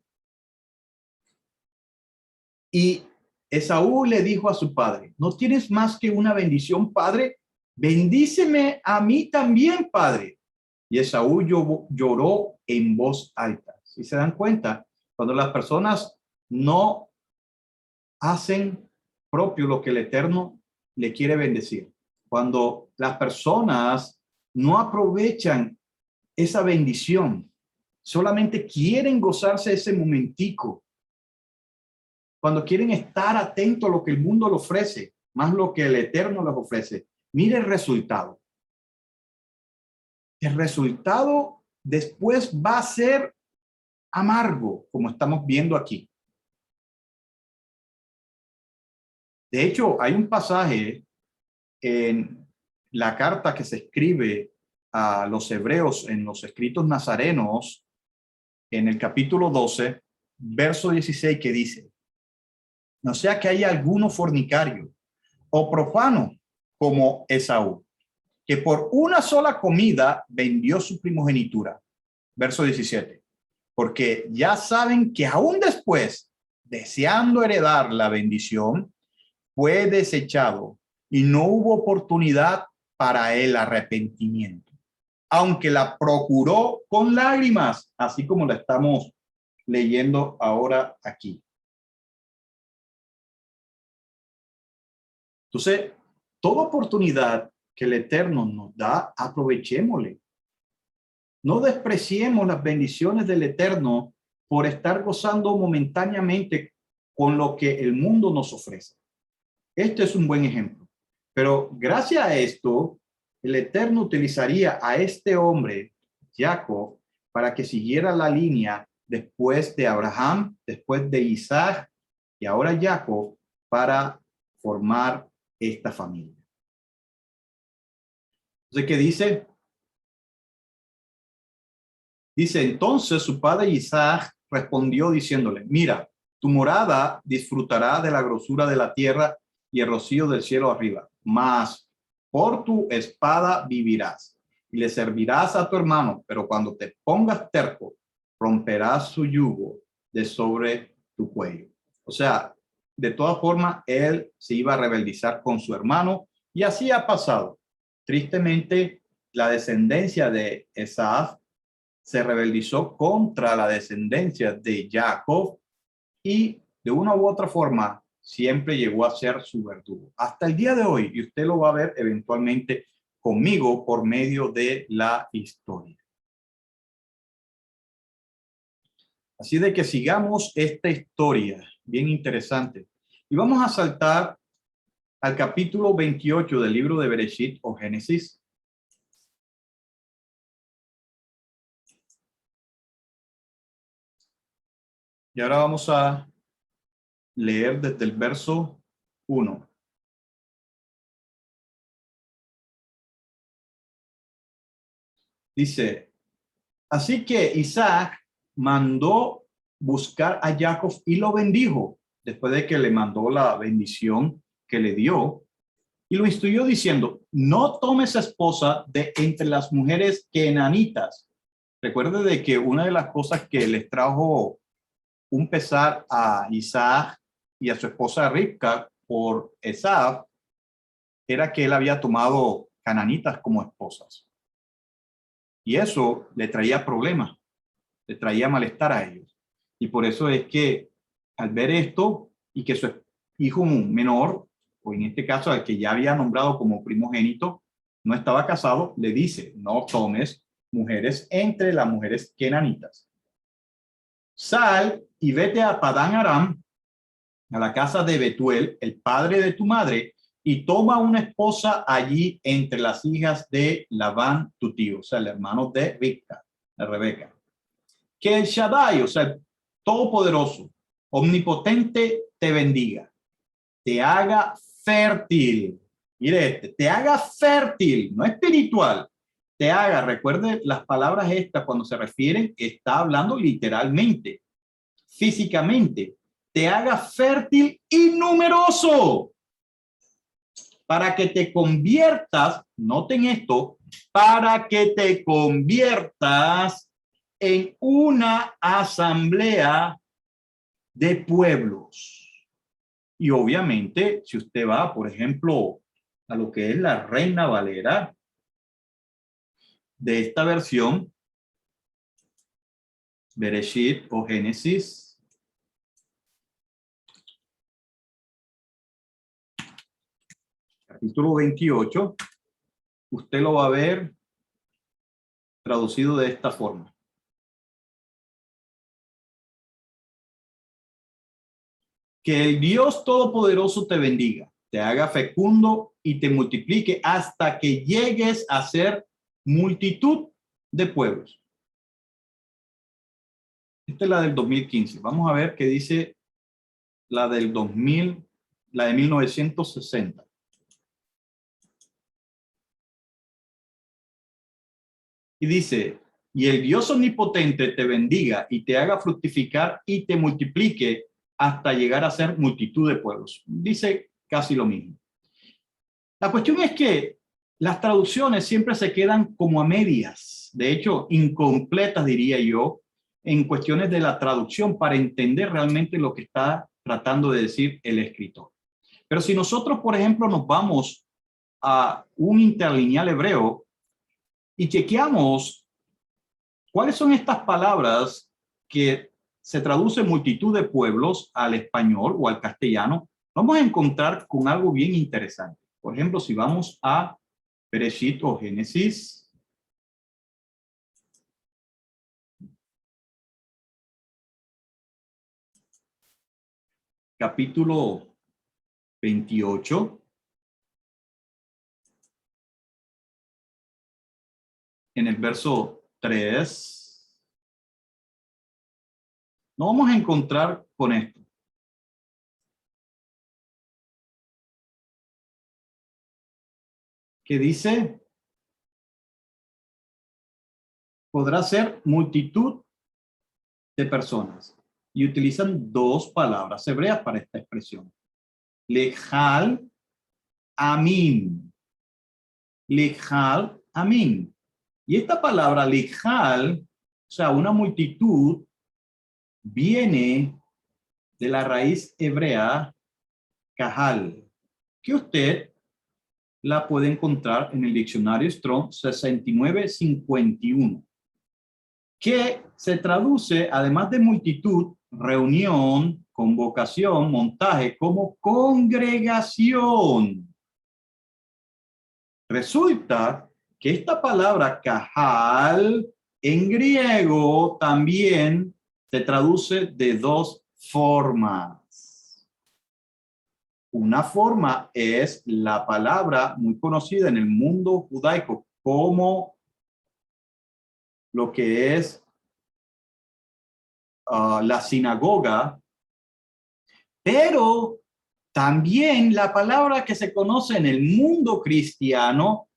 Y Esaú le dijo a su padre: ¿no tienes más que una bendición, padre? Bendíceme a mí también, padre. Y Esaú lloró en voz alta. Si se dan cuenta, cuando las personas no hacen propio lo que el Eterno le quiere bendecir, cuando las personas no aprovechan esa bendición, solamente quieren gozarse ese momentico, cuando quieren estar atentos a lo que el mundo le ofrece, más lo que el Eterno les ofrece, mire el resultado. El resultado después va a ser amargo, como estamos viendo aquí. De hecho, hay un pasaje en la carta que se escribe a los hebreos en los escritos nazarenos, en el capítulo 12, verso 16, que dice: no sea que haya alguno fornicario o profano como Esaú, que por una sola comida vendió su primogenitura. Verso 17. porque ya saben que aún después, deseando heredar la bendición, fue desechado y no hubo oportunidad para el arrepentimiento, aunque la procuró con lágrimas, así como la estamos leyendo ahora aquí. Entonces, toda oportunidad que el Eterno nos da, aprovechémosle. No despreciemos las bendiciones del Eterno por estar gozando momentáneamente con lo que el mundo nos ofrece. Este es un buen ejemplo. Pero gracias a esto, el Eterno utilizaría a este hombre, Jacob, para que siguiera la línea después de Abraham, después de Isaac y ahora Jacob, para formar esta familia. Entonces, ¿qué dice? Dice, entonces su padre Isaac respondió diciéndole, mira, tu morada disfrutará de la grosura de la tierra y el rocío del cielo arriba, mas por tu espada vivirás y le servirás a tu hermano, pero cuando te pongas terco, romperás su yugo de sobre tu cuello. O sea, de todas formas, él se iba a rebeldizar con su hermano y así ha pasado. Tristemente, la descendencia de Esaú se rebeldizó contra la descendencia de Jacob y de una u otra forma siempre llegó a ser su verdugo. Hasta el día de hoy, y usted lo va a ver eventualmente conmigo por medio de la historia. Así de que sigamos esta historia bien interesante. Y vamos a saltar al capítulo 28 del libro de Bereshit o Génesis. Y ahora vamos a leer desde el verso 1. Dice, así que Isaac mandó buscar a Jacob y lo bendijo, después de que le mandó la bendición que le dio, y lo instruyó diciendo, no tomes esposa de entre las mujeres kenanitas. Recuerde de que una de las cosas que les trajo un pesar a Isaac y a su esposa Rivka por Esaú era que él había tomado cananitas como esposas. Y eso le traía problemas, le traía malestar a ellos. Y por eso es que al ver esto y que su hijo menor, o en este caso al que ya había nombrado como primogénito, no estaba casado, le dice, no tomes mujeres entre las mujeres kenanitas. Sal y vete a Padán Aram, a la casa de Betuel, el padre de tu madre, y toma una esposa allí entre las hijas de Labán, tu tío, o sea, el hermano de Rivka, de Rebeca. Que el Shaddai, o sea, el Todopoderoso, Omnipotente, te bendiga, te haga fértil. Mire, te haga fértil, no espiritual, te haga, recuerde las palabras estas cuando se refieren, está hablando literalmente, físicamente, te haga fértil y numeroso para que te conviertas, noten esto, para que te conviertas en una asamblea de pueblos. Y obviamente, si usted va, por ejemplo, a lo que es la Reina Valera de esta versión, Bereshit o Génesis, capítulo 28, usted lo va a ver traducido de esta forma. Que el Dios Todopoderoso te bendiga, te haga fecundo y te multiplique hasta que llegues a ser multitud de pueblos. Esta es la del 2015. Vamos a ver qué dice la del 2000, la de 1960. Y dice, y el Dios omnipotente te bendiga y te haga fructificar y te multiplique hasta llegar a ser multitud de pueblos. Dice casi lo mismo. La cuestión es que las traducciones siempre se quedan como a medias, de hecho, incompletas, diría yo, en cuestiones de la traducción para entender realmente lo que está tratando de decir el escritor. Pero si nosotros, por ejemplo, nos vamos a un interlineal hebreo y chequeamos cuáles son estas palabras que se traducen multitud de pueblos al español o al castellano, vamos a encontrar con algo bien interesante. Por ejemplo, si vamos a Bereshit o Génesis, capítulo 28, en el verso 3, nos vamos a encontrar con esto. Que dice, podrá ser multitud de personas. Y utilizan dos palabras hebreas para esta expresión. Lejal, amin. Lejal, amin. Y esta palabra lejal, o sea, una multitud, viene de la raíz hebrea kahal, que usted la puede encontrar en el diccionario Strong 6951, que se traduce, además de multitud, reunión, convocación, montaje, como congregación. Resulta que esta palabra kahal en griego también se traduce de dos formas. Una forma es la palabra muy conocida en el mundo judaico como lo que es la sinagoga, pero también la palabra que se conoce en el mundo cristiano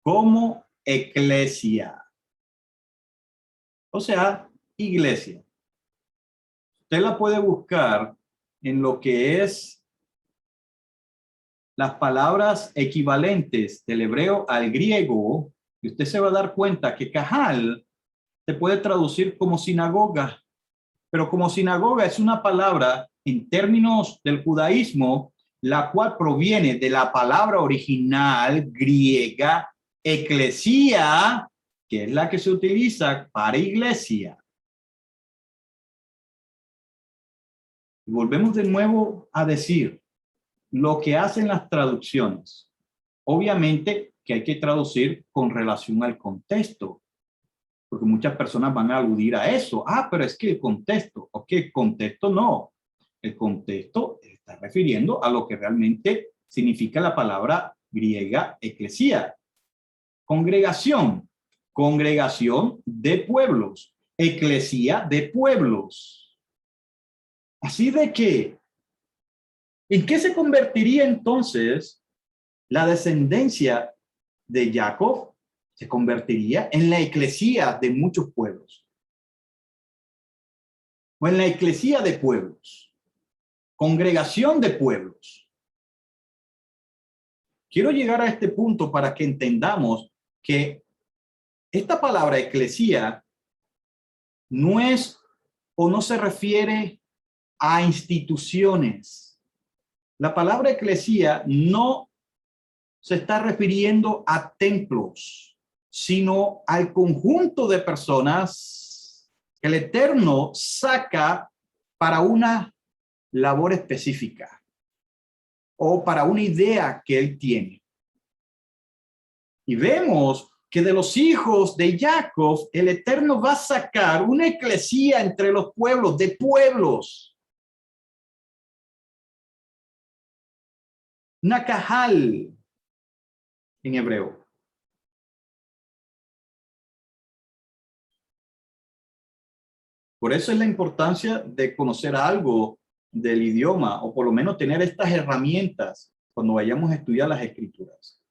como eclesia, o sea, iglesia. Usted la puede buscar en lo que es las palabras equivalentes del hebreo al griego, y usted se va a dar cuenta que kahal se puede traducir como sinagoga, pero como sinagoga es una palabra en términos del judaísmo, la cual proviene de la palabra original griega eclesia, que es la que se utiliza para iglesia. Y volvemos de nuevo a decir lo que hacen las traducciones. Obviamente que hay que traducir con relación al contexto, porque muchas personas van a aludir a eso. Ah, pero es que el contexto, ok, el contexto no. El contexto está refiriendo a lo que realmente significa la palabra griega eclesia. Congregación, congregación de pueblos, eclesia de pueblos. Así de que, ¿en qué se convertiría entonces la descendencia de Jacob? Se convertiría en la eclesia de muchos pueblos, o en la eclesia de pueblos, congregación de pueblos. Quiero llegar a este punto para que entendamos que esta palabra eclesia no es o no se refiere a instituciones. La palabra eclesia no se está refiriendo a templos, sino al conjunto de personas que el Eterno saca para una labor específica o para una idea que él tiene. Y vemos que de los hijos de Jacob, el Eterno va a sacar una eclesía entre los pueblos, de pueblos. Nakahal en hebreo. Por eso es la importancia de conocer algo del idioma, o por lo menos tener estas herramientas cuando vayamos a estudiar las escrituras.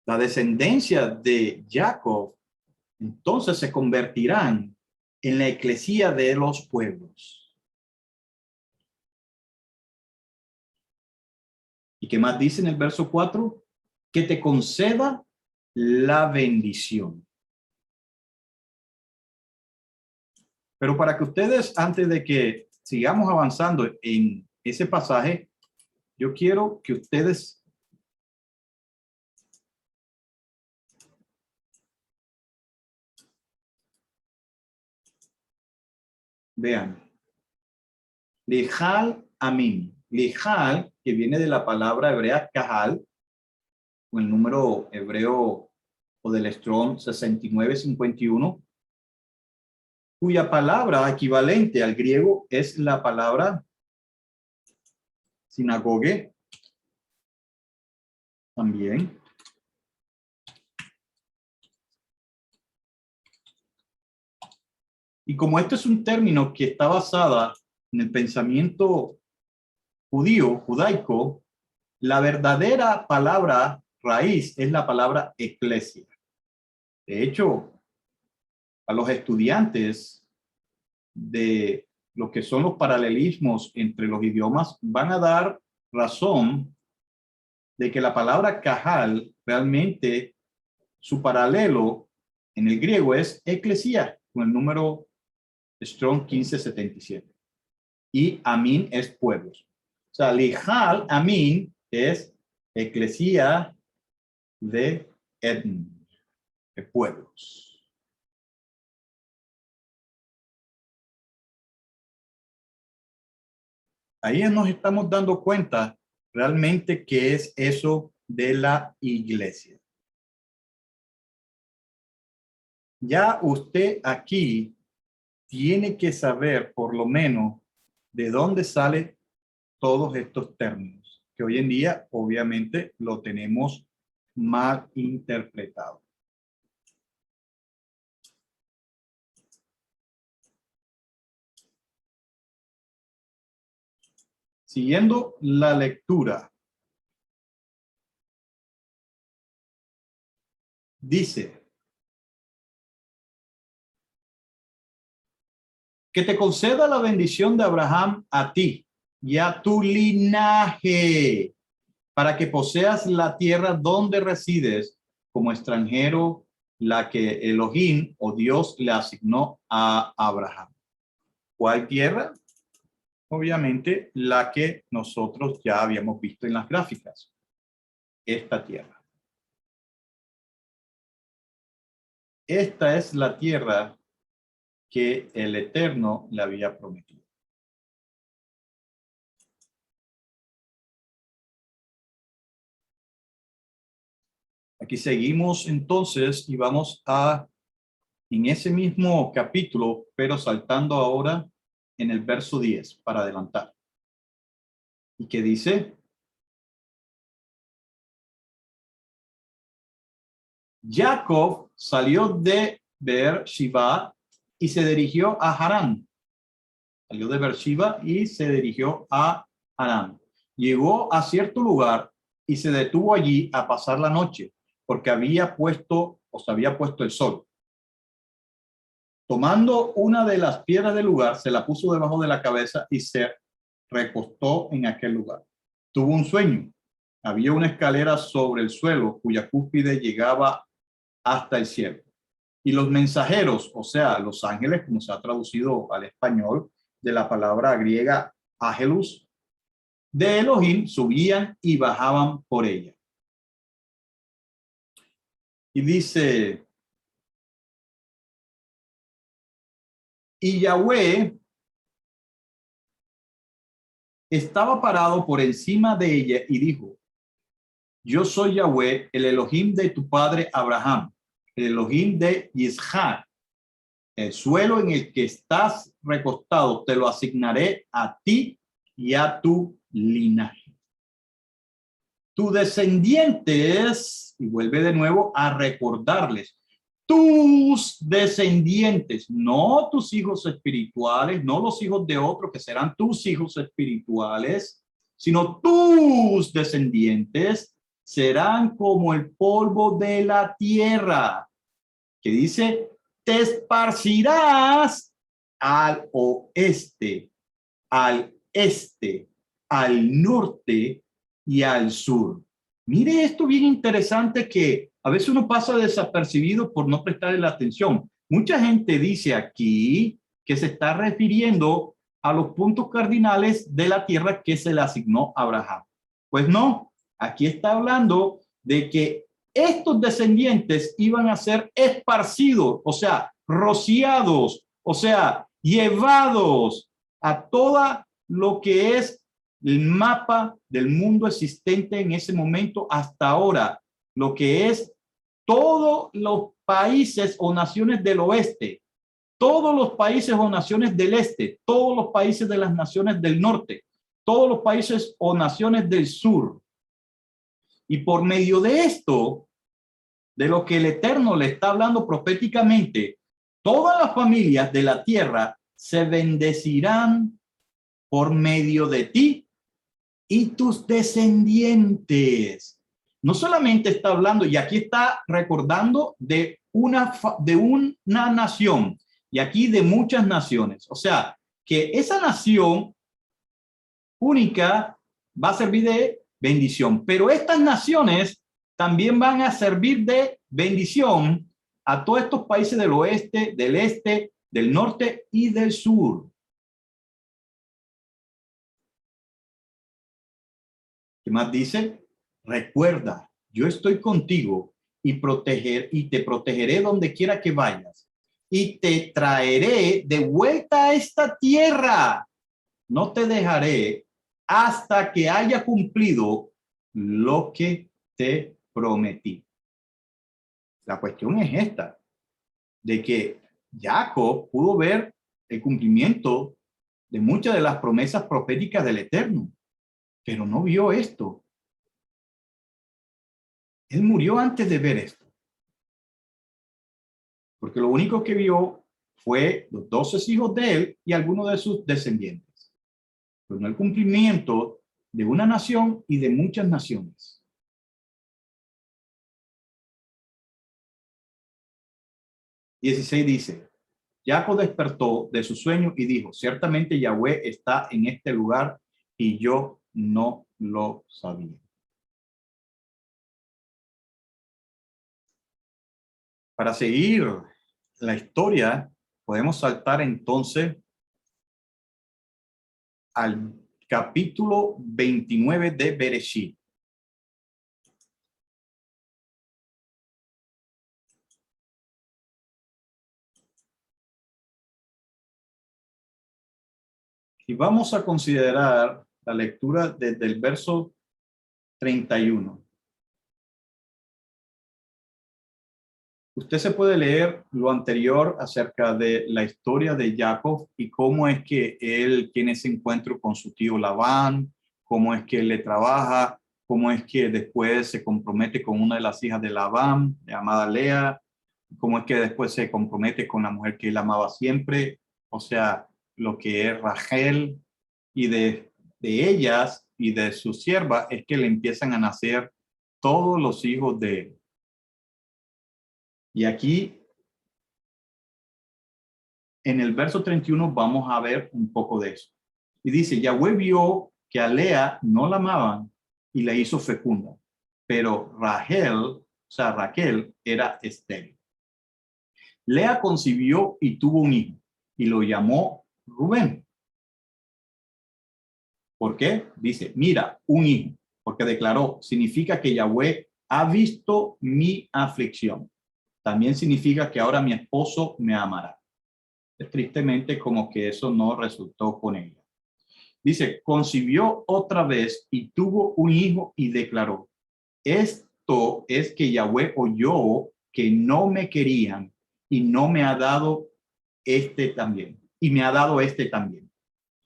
La descendencia de Jacob entonces se convertirán en la eclesía de los pueblos. ¿Y qué más dice en el verso 4? Que te conceda la bendición. Pero para que ustedes, antes de que sigamos avanzando en ese pasaje, yo quiero que ustedes vean. Lejal Amin. Lejal, que viene de la palabra hebrea Kahal, con el número hebreo o del Strong 6951, cuya palabra equivalente al griego es la palabra sinagogue también. Y como este es un término que está basada en el pensamiento judaico, la verdadera palabra raíz es la palabra eclesia. De hecho, a los estudiantes de lo que son los paralelismos entre los idiomas van a dar razón de que la palabra kahal realmente su paralelo en el griego es eclesia con el número Strong 1577 y amin es pueblos. O sea, lejal amin es eclesia de etn, de pueblos. Ahí nos estamos dando cuenta realmente qué es eso de la iglesia. Ya usted aquí tiene que saber por lo menos de dónde salen todos estos términos, que hoy en día obviamente lo tenemos mal interpretado. Siguiendo la lectura, dice que te conceda la bendición de Abraham a ti y a tu linaje, para que poseas la tierra donde resides como extranjero, la que Elohim o Dios le asignó a Abraham. ¿Cuál tierra? Obviamente la que nosotros ya habíamos visto en las gráficas, esta tierra. Esta es la tierra que el Eterno le había prometido. Aquí seguimos entonces y vamos a, en ese mismo capítulo, pero saltando ahora en el verso 10 para adelantar. ¿Y qué dice? Jacob salió de Beer-Sheba y se dirigió a Harán. Salió de Beer-Sheba y se dirigió a Harán. Llegó a cierto lugar y se detuvo allí a pasar la noche, porque había puesto o se había puesto el sol. Tomando una de las piedras del lugar, se la puso debajo de la cabeza y se recostó en aquel lugar. Tuvo un sueño. Había una escalera sobre el suelo cuya cúspide llegaba hasta el cielo. Y los mensajeros, o sea, los ángeles, como se ha traducido al español, de la palabra griega ángelus, de Elohim, subían y bajaban por ella. Y dice, y Yahweh estaba parado por encima de ella y dijo, yo soy Yahweh, el Elohim de tu padre Abraham, el Elohim de Isaac. El suelo en el que estás recostado te lo asignaré a ti y a tu linaje. Tus descendientes, y vuelve de nuevo a recordarles, tus descendientes, no tus hijos espirituales, no los hijos de otros que serán tus hijos espirituales, sino tus descendientes serán como el polvo de la tierra, que dice, te esparcirás al oeste, al este, al norte y al sur. Mire esto bien interesante que a veces uno pasa desapercibido por no prestarle la atención. Mucha gente dice aquí que se está refiriendo a los puntos cardinales de la tierra que se le asignó a Abraham. Pues no, aquí está hablando de que estos descendientes iban a ser esparcidos, o sea, rociados, o sea, llevados a toda lo que es el mapa del mundo existente en ese momento hasta ahora, lo que es todos los países o naciones del oeste, todos los países o naciones del este, todos los países de las naciones del norte, todos los países o naciones del sur. Y por medio de esto, de lo que el Eterno le está hablando proféticamente, todas las familias de la tierra se bendecirán por medio de ti y tus descendientes. No solamente está hablando, y aquí está recordando de una nación, y aquí de muchas naciones. O sea, que esa nación única va a servir de bendición, pero estas naciones también van a servir de bendición a todos estos países del oeste, del este, del norte y del sur. ¿Qué más dice? Recuerda, yo estoy contigo y te protegeré donde quiera que vayas y te traeré de vuelta a esta tierra. No te dejaré hasta que haya cumplido lo que te prometí. La cuestión es esta, de que Jacob pudo ver el cumplimiento de muchas de las promesas proféticas del Eterno, pero no vio esto. Él murió antes de ver esto, porque lo único que vio fue los 12 hijos de él y algunos de sus descendientes, pero no el cumplimiento de una nación y de muchas naciones. XVI dice, Jacob despertó de su sueño y dijo, ciertamente Yahweh está en este lugar y yo no lo sabía. Para seguir la historia, podemos saltar entonces al capítulo 29 de Bereshit. Y vamos a considerar la lectura desde el verso 31. Usted se puede leer lo anterior acerca de la historia de Jacob y cómo es que él tiene ese encuentro con su tío Labán, cómo es que él le trabaja, cómo es que después se compromete con una de las hijas de Labán, llamada Lea, cómo es que después se compromete con la mujer que él amaba siempre, o sea, lo que es Rachel, y de ellas y de su sierva es que le empiezan a nacer todos los hijos de él. Y aquí, en el verso 31, vamos a ver un poco de eso. Y dice, Yahweh vio que a Lea no la amaban y la hizo fecunda, pero Raquel era estéril. Lea concibió y tuvo un hijo y lo llamó Rubén. ¿Por qué? Dice, mira, un hijo, porque declaró, significa que Yahweh ha visto mi aflicción. También significa que ahora mi esposo me amará. Tristemente, como que eso no resultó con ella. Dice, concibió otra vez y tuvo un hijo y declaró, esto es que Yahweh oyó que no me querían y no me ha dado este también. Y me ha dado este también.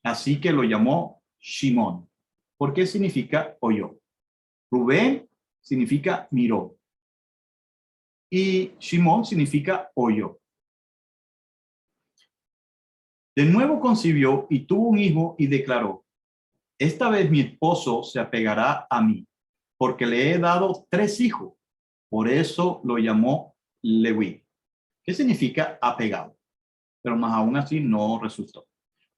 Así que lo llamó Shimón. ¿Por qué significa oyó? Rubén significa miró. Y Shimón significa oyó. De nuevo concibió y tuvo un hijo y declaró, esta vez mi esposo se apegará a mí, porque le he dado 3 hijos. Por eso lo llamó Leví. ¿Qué significa apegado? Pero más aún así no resultó.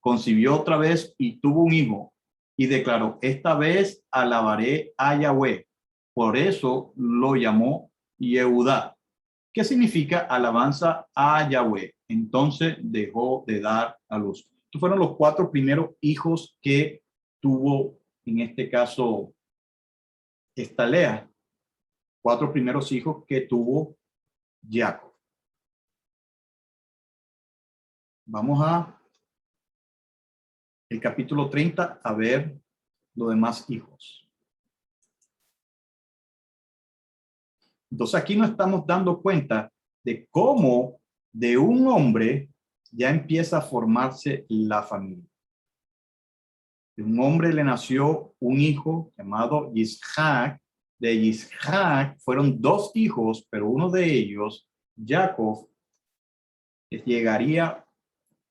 Concibió otra vez y tuvo un hijo y declaró, esta vez alabaré a Yahweh. Por eso lo llamó Yehudá. ¿Qué significa alabanza a Yahweh? entonces dejó de dar a luz. Estos fueron los 4 primeros hijos que tuvo, en este caso, esta Lea. 4 primeros hijos que tuvo Jacob. Vamos a el capítulo 30 a ver los demás hijos. Entonces aquí nos estamos dando cuenta de cómo de un hombre ya empieza a formarse la familia. De un hombre le nació un hijo llamado Isaac. De Isaac fueron 2 hijos, pero uno de ellos, Jacob, llegaría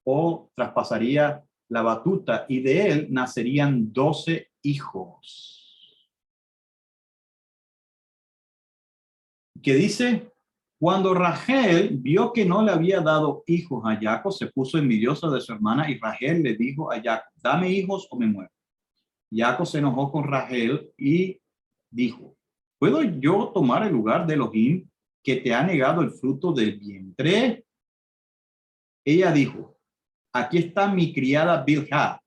o traspasaría la batuta y de él nacerían 12 hijos. Que dice, cuando Rachel vio que no le había dado hijos a Jacob, se puso envidiosa de su hermana y Rachel le dijo a Jacob, dame hijos o me muero. Jacob se enojó con Rachel y dijo, ¿puedo yo tomar el lugar de Elohim que te ha negado el fruto del vientre? Ella dijo, aquí está mi criada Bilhah,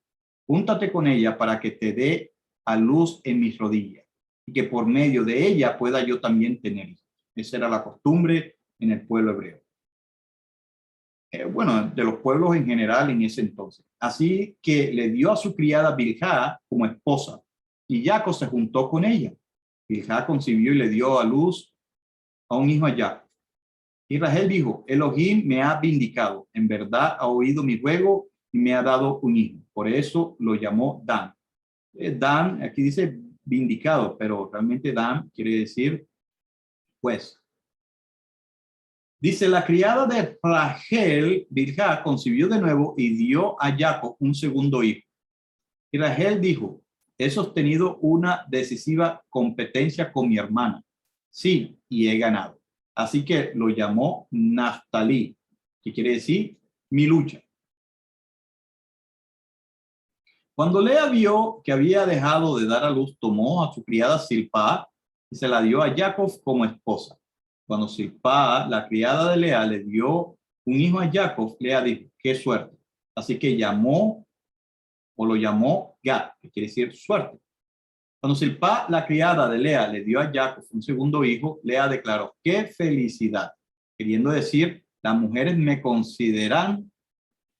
júntate con ella para que te dé a luz en mis rodillas y que por medio de ella pueda yo también tener hijos. Esa era la costumbre en el pueblo hebreo. Bueno, de los pueblos en general en ese entonces. Así que le dio a su criada Bilhah como esposa y Jacob se juntó con ella. Bilhah concibió y le dio a luz a un hijo a Jacob. Y Rachel dijo, Elohim me ha vindicado, en verdad ha oído mi ruego y me ha dado un hijo. Por eso lo llamó Dan. Dan, aquí dice vindicado, pero realmente Dan quiere decir pues. Dice, la criada de Rachel, Bilhah, concibió de nuevo y dio a Jacob un segundo hijo. Y Rachel dijo, he sostenido una decisiva competencia con mi hermana. Sí, y he ganado. Así que lo llamó Naftalí, que quiere decir mi lucha. Cuando Lea vio que había dejado de dar a luz, tomó a su criada Silpá y se la dio a Jacob como esposa. Cuando Silpá, la criada de Lea, le dio un hijo a Jacob, Lea dijo, qué suerte. Así que lo llamó Gad, que quiere decir suerte. Cuando Silpá, la criada de Lea, le dio a Jacob un segundo hijo, Lea declaró, qué felicidad, queriendo decir, las mujeres me consideran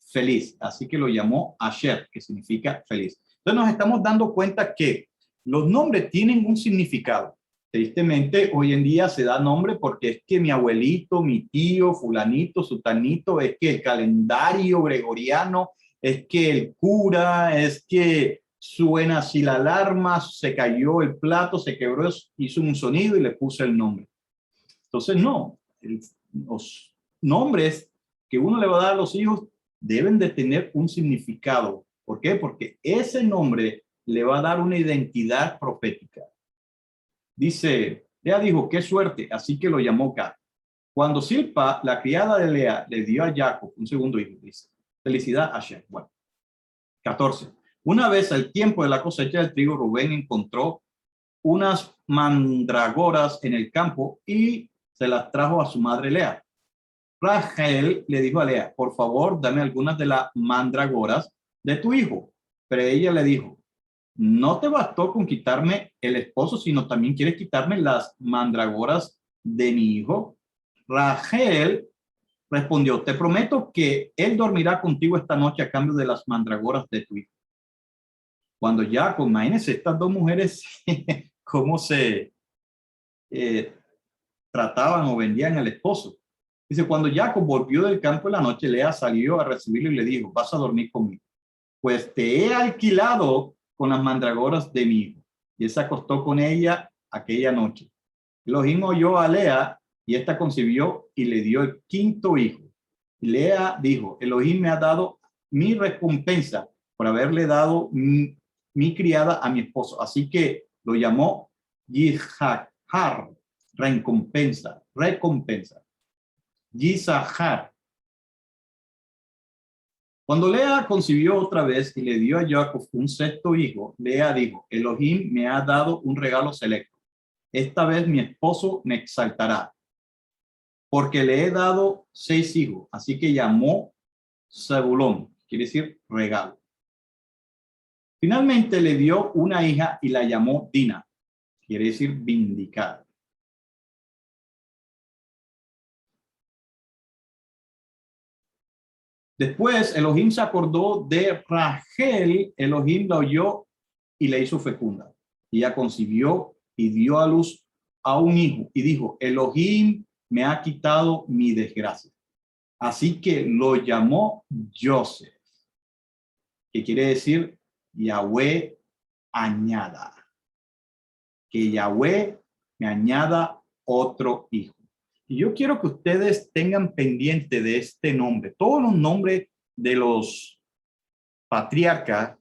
feliz, así que lo llamó Asher, que significa feliz. Entonces nos estamos dando cuenta que los nombres tienen un significado. Tristemente, hoy en día se da nombre porque es que mi abuelito, mi tío, fulanito, sutanito, es que el calendario gregoriano, es que el cura, es que suena así la alarma, se cayó el plato, se quebró, hizo un sonido y le puse el nombre. Entonces, no, los nombres que uno le va a dar a los hijos deben de tener un significado. ¿Por qué? Porque ese nombre le va a dar una identidad profética. Dice, Lea dijo, qué suerte, así que lo llamó Gad. Cuando Silpa, la criada de Lea, le dio a Jacob un segundo hijo, dice, felicidad a Shem. Bueno, 14. Una vez al tiempo de la cosecha del trigo, Rubén encontró unas mandragoras en el campo y se las trajo a su madre Lea. Rachel le dijo a Lea, por favor, dame algunas de las mandragoras de tu hijo. Pero ella le dijo, no te bastó con quitarme el esposo, sino también quieres quitarme las mandragoras de mi hijo. Rachel respondió, te prometo que él dormirá contigo esta noche a cambio de las mandragoras de tu hijo. Cuando ya, imagínense estas 2 mujeres, cómo se trataban o vendían al esposo. Dice, cuando Jacob volvió del campo en la noche, Lea salió a recibirlo y le dijo, vas a dormir conmigo. Pues te he alquilado con las mandragoras de mi hijo. Y él se acostó con ella aquella noche. Elohim oyó a Lea y ésta concibió y le dio el 5º hijo. Y Lea dijo, Elohim me ha dado mi recompensa por haberle dado mi criada a mi esposo. Así que lo llamó Yishahar, recompensa. Yisahar. Cuando Lea concibió otra vez y le dio a Jacob un 6º hijo, Lea dijo, Elohim me ha dado un regalo selecto. Esta vez mi esposo me exaltará. porque le he dado 6 hijos. Así que llamó Zebulón, quiere decir regalo. Finalmente le dio una hija y la llamó Dina, quiere decir vindicada. Después Elohim se acordó de Rachel, Elohim la oyó y le hizo fecunda. Ella concibió y dio a luz a un hijo y dijo, Elohim me ha quitado mi desgracia. Así que lo llamó Joseph, que quiere decir Yahweh añada. Que Yahweh me añada otro hijo. Y yo quiero que ustedes tengan pendiente de este nombre. Todos los nombres de los patriarcas,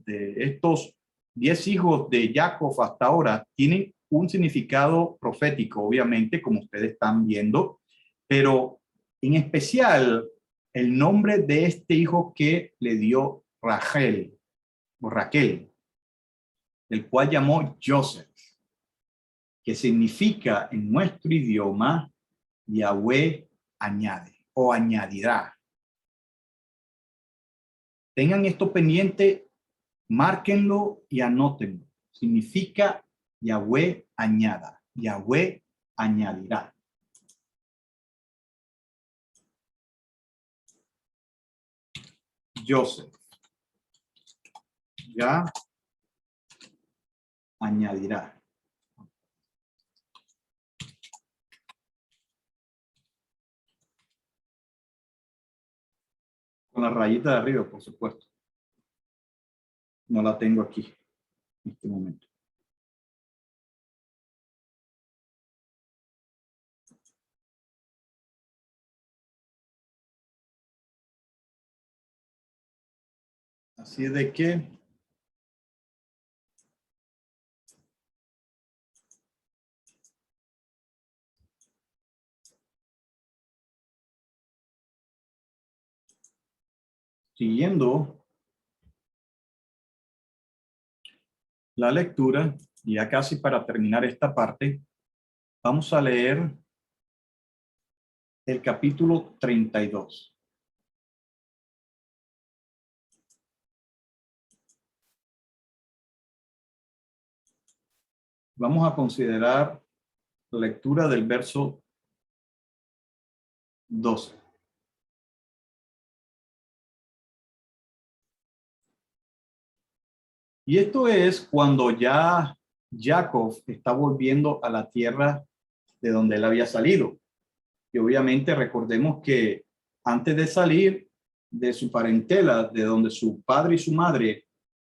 de estos 10 hijos de Jacob hasta ahora, tienen un significado profético, obviamente, como ustedes están viendo, pero en especial el nombre de este hijo que le dio Rachel, o Raquel, el cual llamó Joseph, que significa en nuestro idioma Yahweh añade o añadirá. Tengan esto pendiente, márquenlo y anótenlo. Significa Yahweh añada, Yahweh añadirá. Joseph, ya añadirá. Con la rayita de arriba, por supuesto. No la tengo aquí en este momento. Así de que siguiendo la lectura, y ya casi para terminar esta parte, vamos a leer el capítulo 32. Vamos a considerar la lectura del verso 12. Y esto es cuando ya Jacob está volviendo a la tierra de donde él había salido. Y obviamente recordemos que antes de salir de su parentela, de donde su padre y su madre,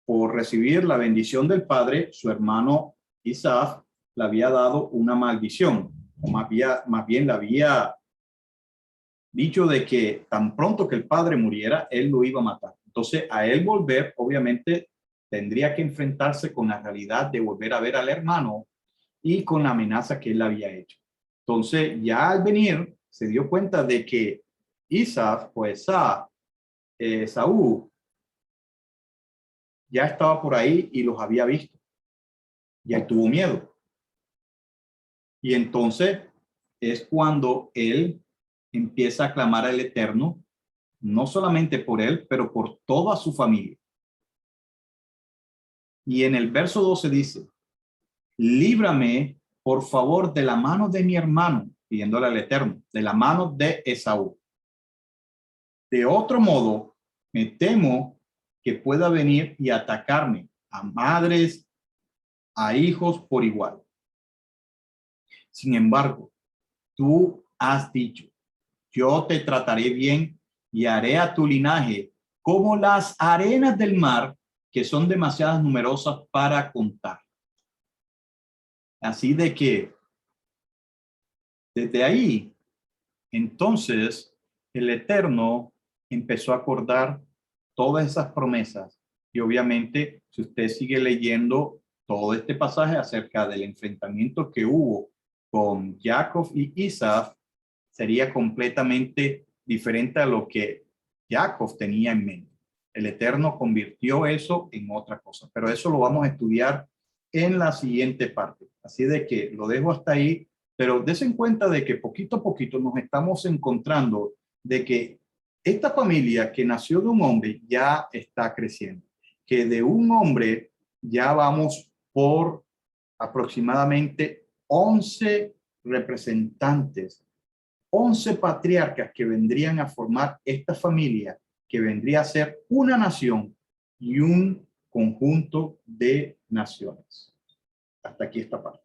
por recibir la bendición del padre, su hermano Isaac le había dado una maldición, o más bien le había dicho de que tan pronto que el padre muriera, él lo iba a matar. Entonces, a él volver, obviamente, tendría que enfrentarse con la realidad de volver a ver al hermano y con la amenaza que él había hecho. Entonces, ya al venir, se dio cuenta de que Isaac, pues Saúl, ya estaba por ahí y los había visto. Y él tuvo miedo. Y entonces es cuando él empieza a clamar al Eterno, no solamente por él, pero por toda su familia. Y en el verso 12 dice, líbrame, por favor, de la mano de mi hermano, pidiéndole al Eterno, de la mano de Esaú. De otro modo, me temo que pueda venir y atacarme a madres, a hijos por igual. Sin embargo, tú has dicho, yo te trataré bien y haré a tu linaje como las arenas del mar, que son demasiadas numerosas para contar. Así de que desde ahí, entonces, el Eterno empezó a acordar todas esas promesas. Y obviamente, si usted sigue leyendo todo este pasaje acerca del enfrentamiento que hubo con Jacob y Isaac, sería completamente diferente a lo que Jacob tenía en mente. El Eterno convirtió eso en otra cosa, pero eso lo vamos a estudiar en la siguiente parte. Así de que lo dejo hasta ahí Pero des en cuenta de que poquito a poquito nos estamos encontrando de que esta familia que nació de un hombre ya está creciendo, que de un hombre ya vamos por aproximadamente 11 representantes, 11 patriarcas que vendrían a formar esta familia, que vendría a ser una nación y un conjunto de naciones. Hasta aquí esta parte.